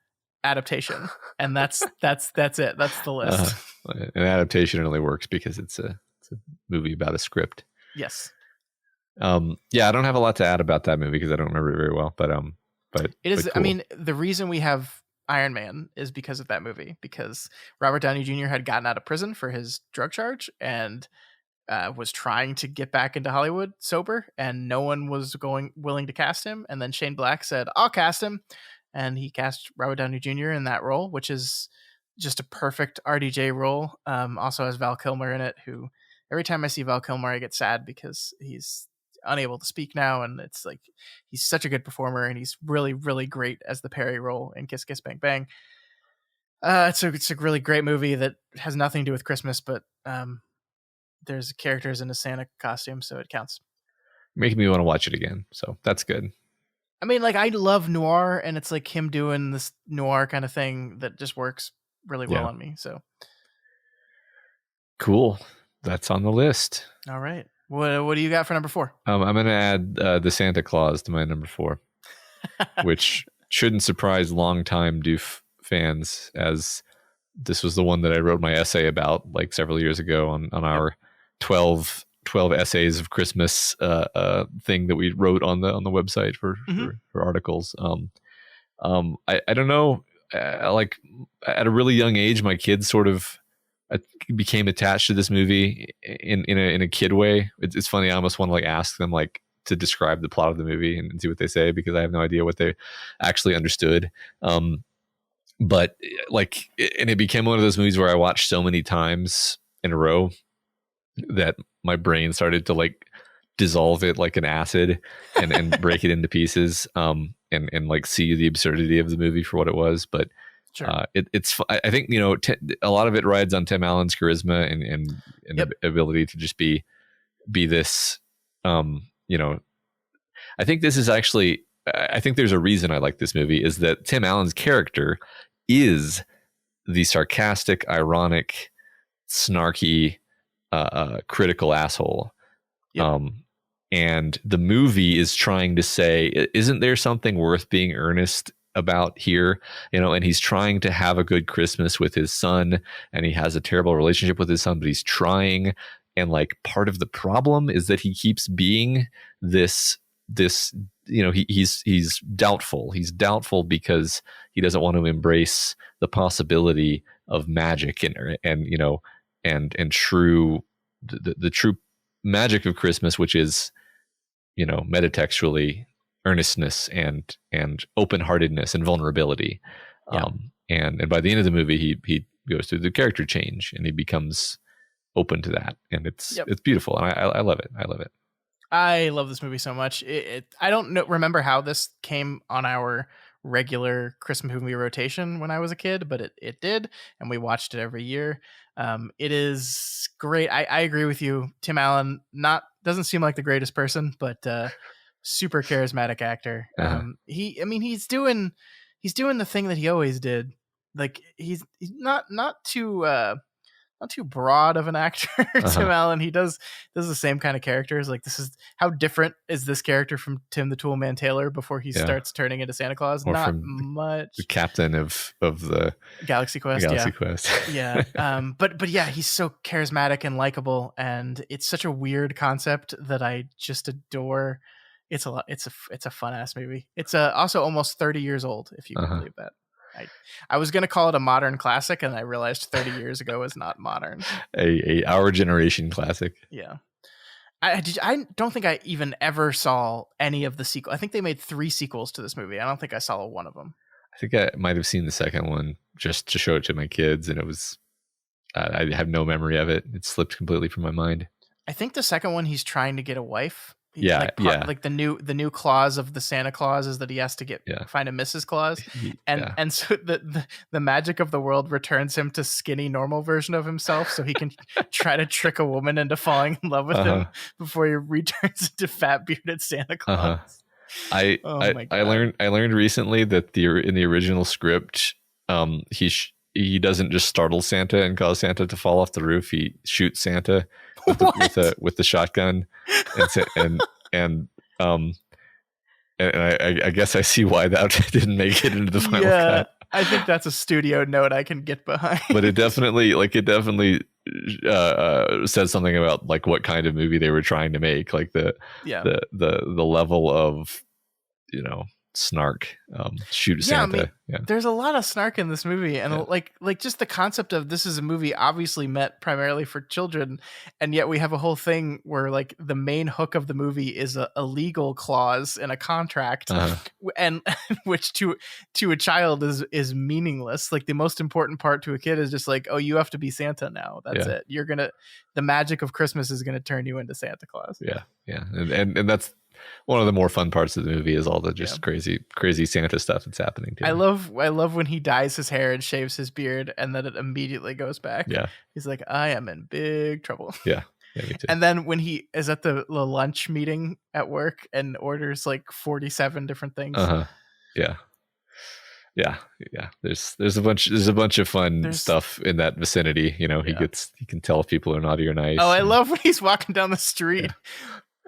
adaptation. And that's it. That's the list.
An adaptation only works because it's a movie about a script.
Yes.
Yeah, I don't have a lot to add about that movie because I don't remember it very well. But
it is.
But
I
cool.
mean, the reason we have Iron Man is because of that movie, because Robert Downey Jr. had gotten out of prison for his drug charge and was trying to get back into Hollywood sober, and no one was willing to cast him. And then Shane Black said, "I'll cast him," and he cast Robert Downey Jr. in that role, which is just a perfect RDJ role. Also has Val Kilmer in it, who every time I see Val Kilmer, I get sad because he's unable to speak now, and it's like he's such a good performer, and he's really, really great as the Perry role in Kiss Kiss Bang Bang. It's a really great movie that has nothing to do with Christmas, but there's characters in a Santa costume, so it counts.
Making me want to watch it again, so that's good.
I mean, like, I love noir, and it's like him doing this noir kind of thing that just works really well on me. So
cool. That's on the list.
All right. What do you got for number 4?
I'm going to add the Santa Claus to my number 4, which shouldn't surprise longtime Doof fans, as this was the one that I wrote my essay about like several years ago on our 12 essays of Christmas thing that we wrote on the website for articles. I don't know, like at a really young age, my kids sort of became attached to this movie in a kid way. It's funny. I almost want to like ask them like to describe the plot of the movie and see what they say, because I have no idea what they actually understood. But like, and it became one of those movies where I watched so many times in a row that my brain started to like dissolve it like an acid and break it into pieces, and like see the absurdity of the movie for what it was. But sure. I think, you know, a lot of it rides on Tim Allen's charisma and the ability to just be this, you know, I think this is actually, I think there's a reason I like this movie, is that Tim Allen's character is the sarcastic, ironic, snarky, critical asshole. And the movie is trying to say, isn't there something worth being earnest about here? You know, and he's trying to have a good Christmas with his son, and he has a terrible relationship with his son, but he's trying. And like, part of the problem is that he keeps being this, you know, he's doubtful. He's doubtful because he doesn't want to embrace the possibility of magic and you know, and true, the true magic of Christmas, which is, you know, metatextually earnestness and open-heartedness and vulnerability. And by the end of the movie, he goes through the character change and he becomes open to that, and it's beautiful, and I love it. I love
this movie so much. I don't remember how this came on our regular Christmas movie rotation when I was a kid, but it did, and we watched it every year. It is great. I agree with you. Tim Allen doesn't seem like the greatest person, but super charismatic actor. He's doing the thing that he always did. Like, he's not too broad of an actor. Tim Allen, he does the same kind of characters. Like, this is how different is this character from Tim the Toolman Taylor before he starts turning into Santa Claus?
Or
not much.
The captain of the
Galaxy Quest.
Quest.
Yeah. But yeah, he's so charismatic and likable, and it's such a weird concept that I just adore. It's a fun ass movie. It's also almost 30 years old, if you can believe that. I was going to call it a modern classic, and I realized 30 years ago is not modern.
A our generation classic.
Yeah. I don't think I even ever saw any of the sequel. I think they made 3 sequels to this movie. I don't think I saw one of them.
I think I might have seen the second one just to show it to my kids, and it was I have no memory of it. It slipped completely from my mind.
I think the second one, he's trying to get a wife.
Yeah,
Like the new clause of the Santa Claus is that he has to find a Mrs. Claus, and so the magic of the world returns him to skinny normal version of himself, so he can try to trick a woman into falling in love with him before he returns into fat bearded Santa Claus.
I learned recently that in the original script, he doesn't just startle Santa and cause Santa to fall off the roof. He shoots Santa with the shotgun, and I guess I see why that didn't make it into the final cut.
I think that's a studio note I can get behind.
But it definitely says something about like what kind of movie they were trying to make, like the level of snark. Shoot Santa.
There's a lot of snark in this movie, and like just the concept of this is a movie obviously meant primarily for children, and yet we have a whole thing where like the main hook of the movie is a legal clause in a contract, and which to a child is meaningless. Like the most important part to a kid is just like, oh, you have to be Santa now. That's it. The magic of Christmas is gonna turn you into Santa Claus.
And that's one of the more fun parts of the movie is all the just crazy Santa stuff that's happening too.
I love when he dyes his hair and shaves his beard, and then it immediately goes back. He's like, I am in big trouble.
Me too.
And then when he is at the lunch meeting at work and orders like 47 different things.
There's a bunch of fun stuff in that vicinity. He can tell if people are naughty or nice.
I love when he's walking down the street.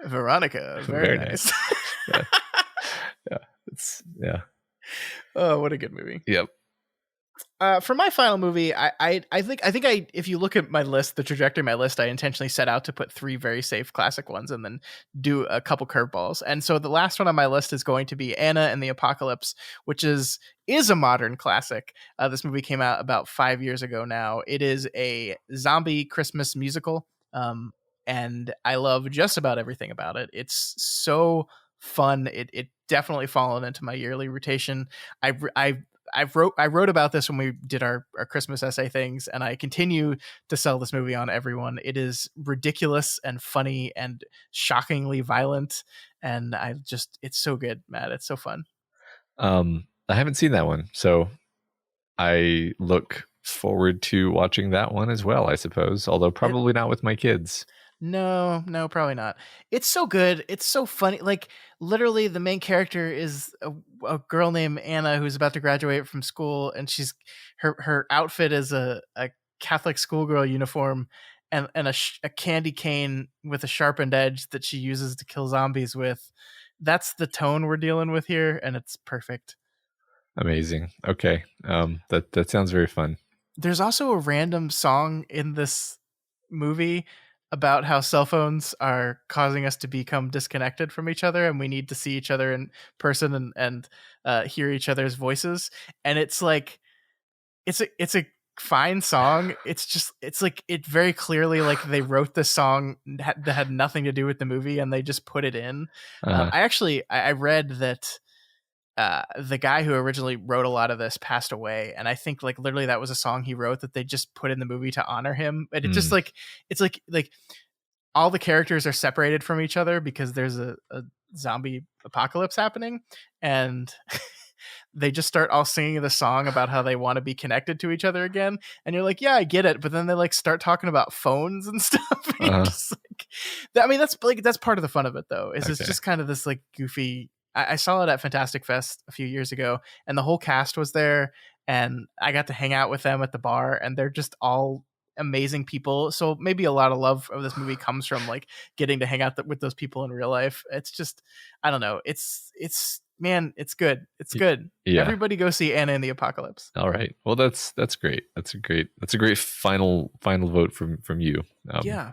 Veronica, very nice. Oh, what a good movie.
Yep.
For my final movie, I think if you look at my list, the trajectory of my list, I intentionally set out to put 3 very safe classic ones and then do a couple curveballs. And so the last one on my list is going to be Anna and the Apocalypse, which is a modern classic. This movie came out about 5 years ago now. It is a zombie Christmas musical. And I love just about everything about it. It's so fun. It definitely fallen into my yearly rotation. I wrote about this when we did our Christmas essay things, and I continue to sell this movie on everyone. It is ridiculous and funny and shockingly violent, and it's so good, Matt. It's so fun.
I haven't seen that one, so I look forward to watching that one as well, I suppose, although probably not with my kids.
No, probably not. It's so good. It's so funny. Like literally the main character is a girl named Anna who's about to graduate from school, and her outfit is a Catholic schoolgirl uniform and a candy cane with a sharpened edge that she uses to kill zombies with. That's the tone we're dealing with here, and it's perfect.
Amazing. Okay. That sounds very fun.
There's also a random song in this movie about how cell phones are causing us to become disconnected from each other, and we need to see each other in person and hear each other's voices. And it's like, it's a fine song. It's like, it very clearly, like they wrote this song that had nothing to do with the movie and they just put it in. I read that the guy who originally wrote a lot of this passed away, and I think like literally that was a song he wrote that they just put in the movie to honor him. And it just like, it's like all the characters are separated from each other because there's a zombie apocalypse happening, and they just start all singing the song about how they want to be connected to each other again. And you're like, yeah, I get it. But then they like start talking about phones and stuff. And just like, that's part of the fun of it though, is it's just kind of this like goofy. I saw it at Fantastic Fest a few years ago, and the whole cast was there, and I got to hang out with them at the bar, and they're just all amazing people. So maybe a lot of love of this movie comes from like getting to hang out with those people in real life. It's just, I don't know. It's man, it's good. It's good. Yeah. Everybody go see Anna and the Apocalypse.
All right. Well, that's great. That's a great final vote from you.
Yeah.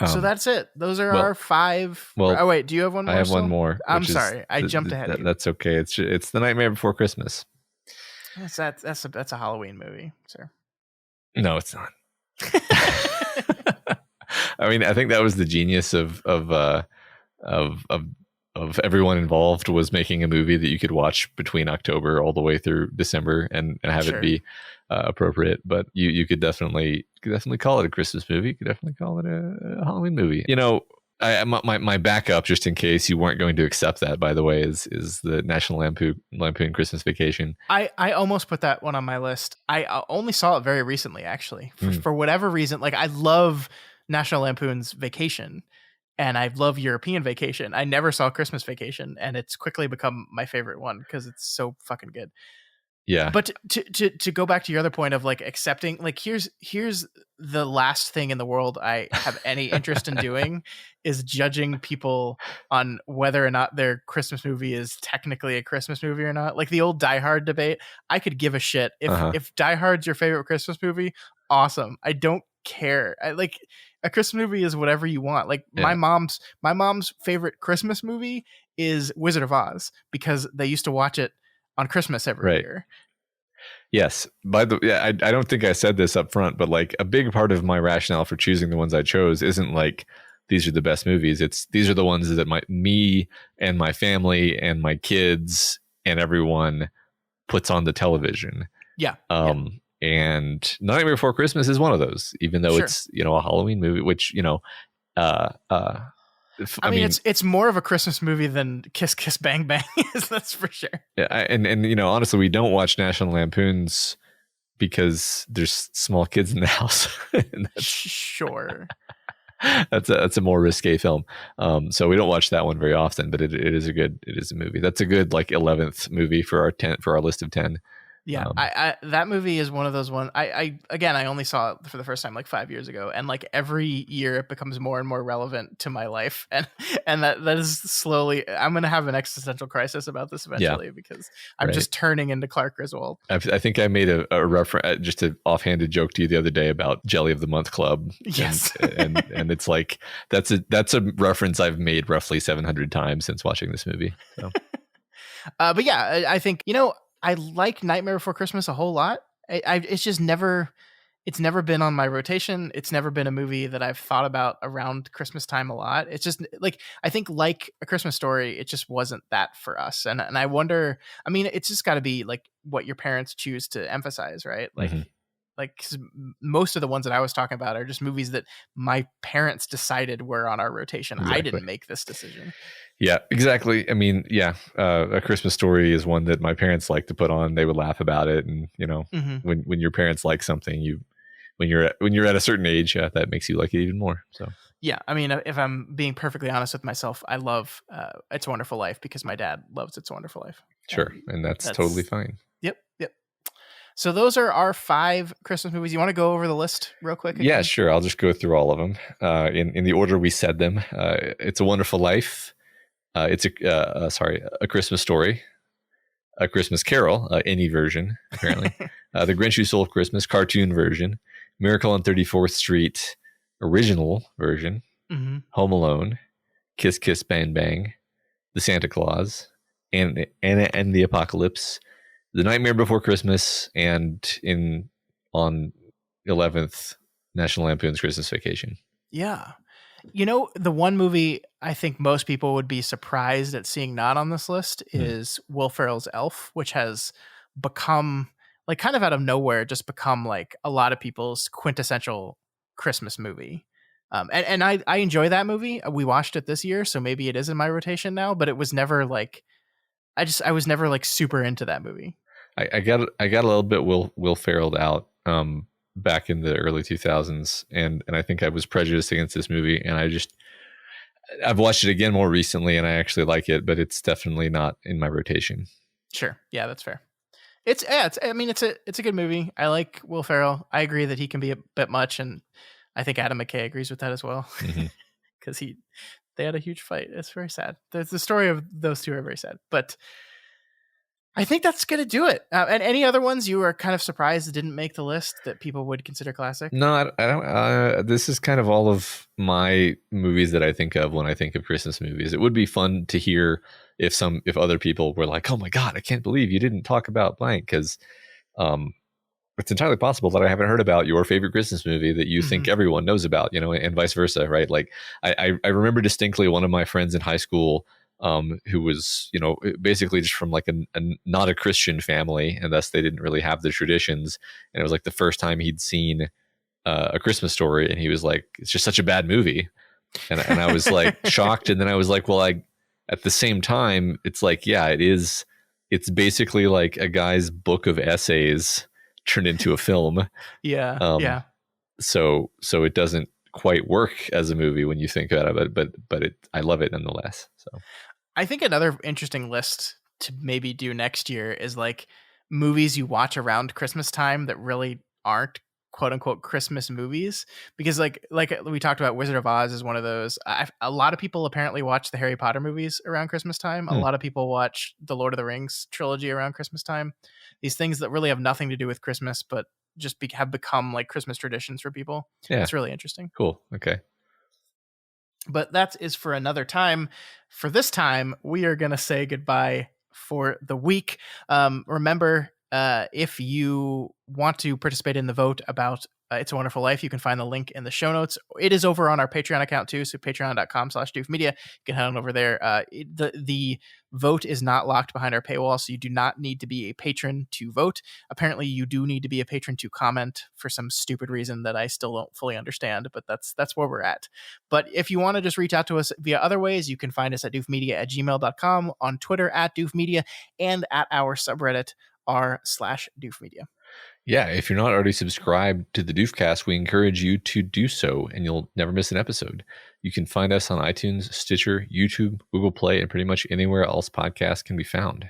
So that's it. Those are our 5. Well, wait, do you have one more?
I have one more.
I'm sorry. I jumped ahead.
That's okay. It's The Nightmare Before Christmas.
That's a Halloween movie, sir.
No, it's not. I mean, I think that was the genius of everyone involved, was making a movie that you could watch between October all the way through December and have
Sure.
it be appropriate. But you could definitely call it a Christmas movie. You could definitely call it a Halloween movie. You know, my backup, just in case you weren't going to accept that, by the way, is the National Lampoon Christmas Vacation.
I almost put that one on my list. I only saw it very recently, actually, for whatever reason. Like, I love National Lampoon's Vacation, and I love European Vacation. I never saw Christmas Vacation, and it's quickly become my favorite one because it's so fucking good.
Yeah.
But to go back to your other point of like accepting, like here's the last thing in the world I have any interest in doing is judging people on whether or not their Christmas movie is technically a Christmas movie or not. Like the old Die Hard debate. I could give a shit if Die Hard's your favorite Christmas movie. Awesome. I don't care. I like a Christmas movie is whatever you want. Like my mom's favorite Christmas movie is Wizard of Oz because they used to watch it on Christmas every year.
Yes. I don't think I said this up front, but like a big part of my rationale for choosing the ones I chose isn't like these are the best movies. It's these are the ones that me and my family and my kids and everyone puts on the television.
Yeah.
And Nightmare Before Christmas is one of those, even though it's, you know, a Halloween movie, which, you know,
I mean, it's more of a Christmas movie than Kiss Kiss Bang Bang is, that's for sure.
Yeah, and you know, honestly, we don't watch National Lampoons because there's small kids in the house.
Sure.
That's a more risque film. So we don't watch that one very often, but it is a movie. That's a good like 11th movie for our list of 10.
Yeah, I that movie is one of those ones. I only saw it for the first time like 5 years ago, and like every year it becomes more and more relevant to my life, and that is slowly. I'm gonna have an existential crisis about this eventually because I'm just turning into Clark Griswold.
I think I made a reference, just an offhanded joke to you the other day about Jelly of the Month Club.
Yes,
and it's like that's a reference I've made roughly 700 times since watching this movie. So.
But yeah, I think, you know, I like Nightmare Before Christmas a whole lot. It's just never been on my rotation. It's never been a movie that I've thought about around Christmas time a lot. It's just like, I think like A Christmas Story, it just wasn't that for us. And I wonder, I mean, it's just got to be like what your parents choose to emphasize, right? Like, like 'cause most of the ones that I was talking about are just movies that my parents decided were on our rotation. Exactly. I didn't make this decision.
Yeah, exactly. I mean, A Christmas Story is one that my parents like to put on. They would laugh about it, and you know, when your parents like something, when you're at a certain age, that makes you like it even more. So
yeah, I mean, if I'm being perfectly honest with myself, I love It's a Wonderful Life because my dad loves It's a Wonderful Life.
Sure, and that's totally fine.
Yep. So those are our 5 Christmas movies. You want to go over the list real quick again?
Yeah, sure. I'll just go through all of them in the order we said them. It's a Wonderful Life. It's A Christmas Story, A Christmas Carol, any version apparently. The Grinch Who Stole Christmas cartoon version, Miracle on 34th Street original version, Home Alone, Kiss Kiss Bang Bang, The Santa Claus, and the Apocalypse, The Nightmare Before Christmas, and on 11th, National Lampoon's Christmas Vacation.
Yeah. You know, the one movie I think most people would be surprised at seeing not on this list is Will Ferrell's Elf, which has become, like, kind of out of nowhere, just become like a lot of people's quintessential Christmas movie. And I enjoy that movie. We watched it this year, so maybe it is in my rotation now, but it was never like, I was never like super into that movie.
I got a little bit Will Ferrelled out back in the early 2000s, and I think I was prejudiced against this movie, and I've watched it again more recently, and I actually like it, but it's definitely not in my rotation.
Sure, yeah, that's fair. It's a good movie. I like Will Ferrell. I agree that he can be a bit much, and I think Adam McKay agrees with that as well, because they had a huge fight. It's very sad. The story of those two are very sad, but I think that's going to do it. And any other ones you were kind of surprised didn't make the list that people would consider classic?
No, I don't. This is kind of all of my movies that I think of when I think of Christmas movies. It would be fun to hear if other people were like, "Oh my God, I can't believe you didn't talk about blank," because it's entirely possible that I haven't heard about your favorite Christmas movie that you think everyone knows about, and vice versa, right? Like I remember distinctly one of my friends in high school who was, basically just from like a not a Christian family, and thus they didn't really have the traditions. And it was like the first time he'd seen A Christmas Story, and he was like, "It's just such a bad movie," and I was like shocked. And then I was like, "Well, at the same time, it's like, yeah, it is. It's basically like a guy's book of essays turned into a film."
Yeah.
So it doesn't quite work as a movie when you think about it, but I love it nonetheless. So
I think another interesting list to maybe do next year is like movies you watch around Christmas time that really aren't quote unquote Christmas movies, because like we talked about, Wizard of Oz is one of those. A lot of people apparently watch the Harry Potter movies around Christmas time. A lot of people watch the Lord of the Rings trilogy around Christmas time. These things that really have nothing to do with Christmas, but just have become like Christmas traditions for people.
Yeah,
it's really interesting.
Cool. Okay.
But that is for another time. For this time, we are going to say goodbye for the week. Remember, if you want to participate in the vote about It's a Wonderful Life, you can find the link in the show notes. It is over on our Patreon account too. So patreon.com/doofmedia. You can head on over there. The vote is not locked behind our paywall, so you do not need to be a patron to vote. Apparently you do need to be a patron to comment for some stupid reason that I still don't fully understand, but that's where we're at. But if you want to just reach out to us via other ways, you can find us at doofmedia@gmail.com, on Twitter @doofmedia, and at our subreddit r/doofmedia.
Yeah, if you're not already subscribed to the Doofcast, we encourage you to do so, and you'll never miss an episode. You can find us on iTunes, Stitcher, YouTube, Google Play, and pretty much anywhere else podcasts can be found.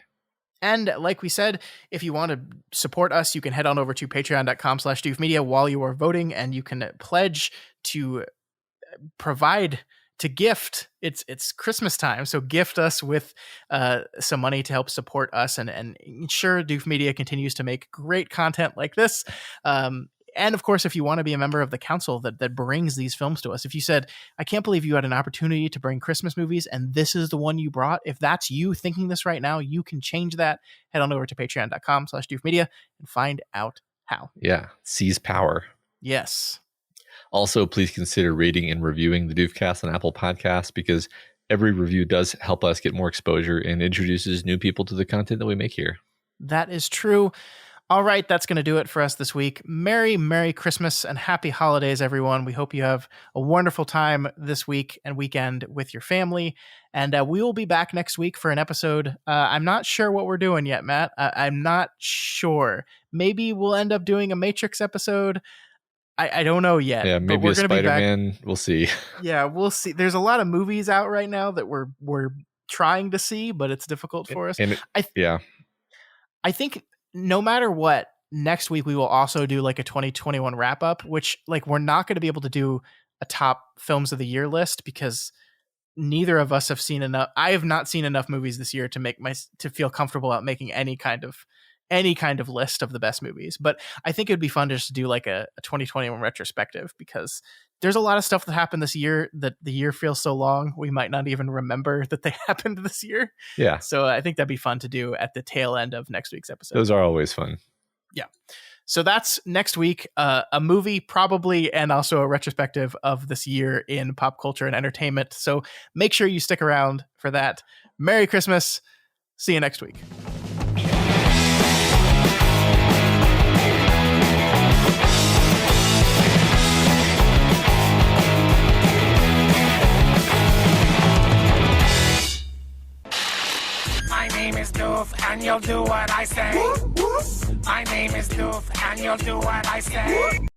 And like we said, if you want to support us, you can head on over to patreon.com/doofmedia while you are voting, and you can pledge to provide to gift. It's Christmas time, so gift us with some money to help support us and ensure Doof Media continues to make great content like this. And of course, if you want to be a member of the council that brings these films to us, if you said, I can't believe you had an opportunity to bring Christmas movies and this is the one you brought, if that's you thinking this right now, you can change that. Head on over to patreon.com/doofmedia and find out how.
Yeah, seize power.
Yes.
Also, please consider rating and reviewing the Doofcast on Apple Podcasts, because every review does help us get more exposure and introduces new people to the content that we make here.
That is true. All right, that's going to do it for us this week. Merry Christmas and happy holidays, everyone. We hope you have a wonderful time this week and weekend with your family. And we will be back next week for an episode. I'm not sure what we're doing yet, Matt. I'm not sure. Maybe we'll end up doing a Matrix episode. I don't know yet.
Yeah, maybe a Spider-Man. We'll see.
Yeah, we'll see. There's a lot of movies out right now that we're trying to see, but it's difficult for us. I think no matter what, next week we will also do like a 2021 wrap up, which like we're not going to be able to do a top films of the year list because neither of us have seen enough. I have not seen enough movies this year to feel comfortable about making any kind of list of the best movies. But I think it'd be fun just to do like a 2021 retrospective, because there's a lot of stuff that happened this year that the year feels so long we might not even remember that they happened this year.
Yeah.
So I think that'd be fun to do at the tail end of next week's episode.
Those are always fun.
Yeah. So that's next week, a movie probably, and also a retrospective of this year in pop culture and entertainment. So make sure you stick around for that. Merry Christmas. See you next week.
My name is Doof, and you'll do what I say. My name is Doof, and you'll do what I say.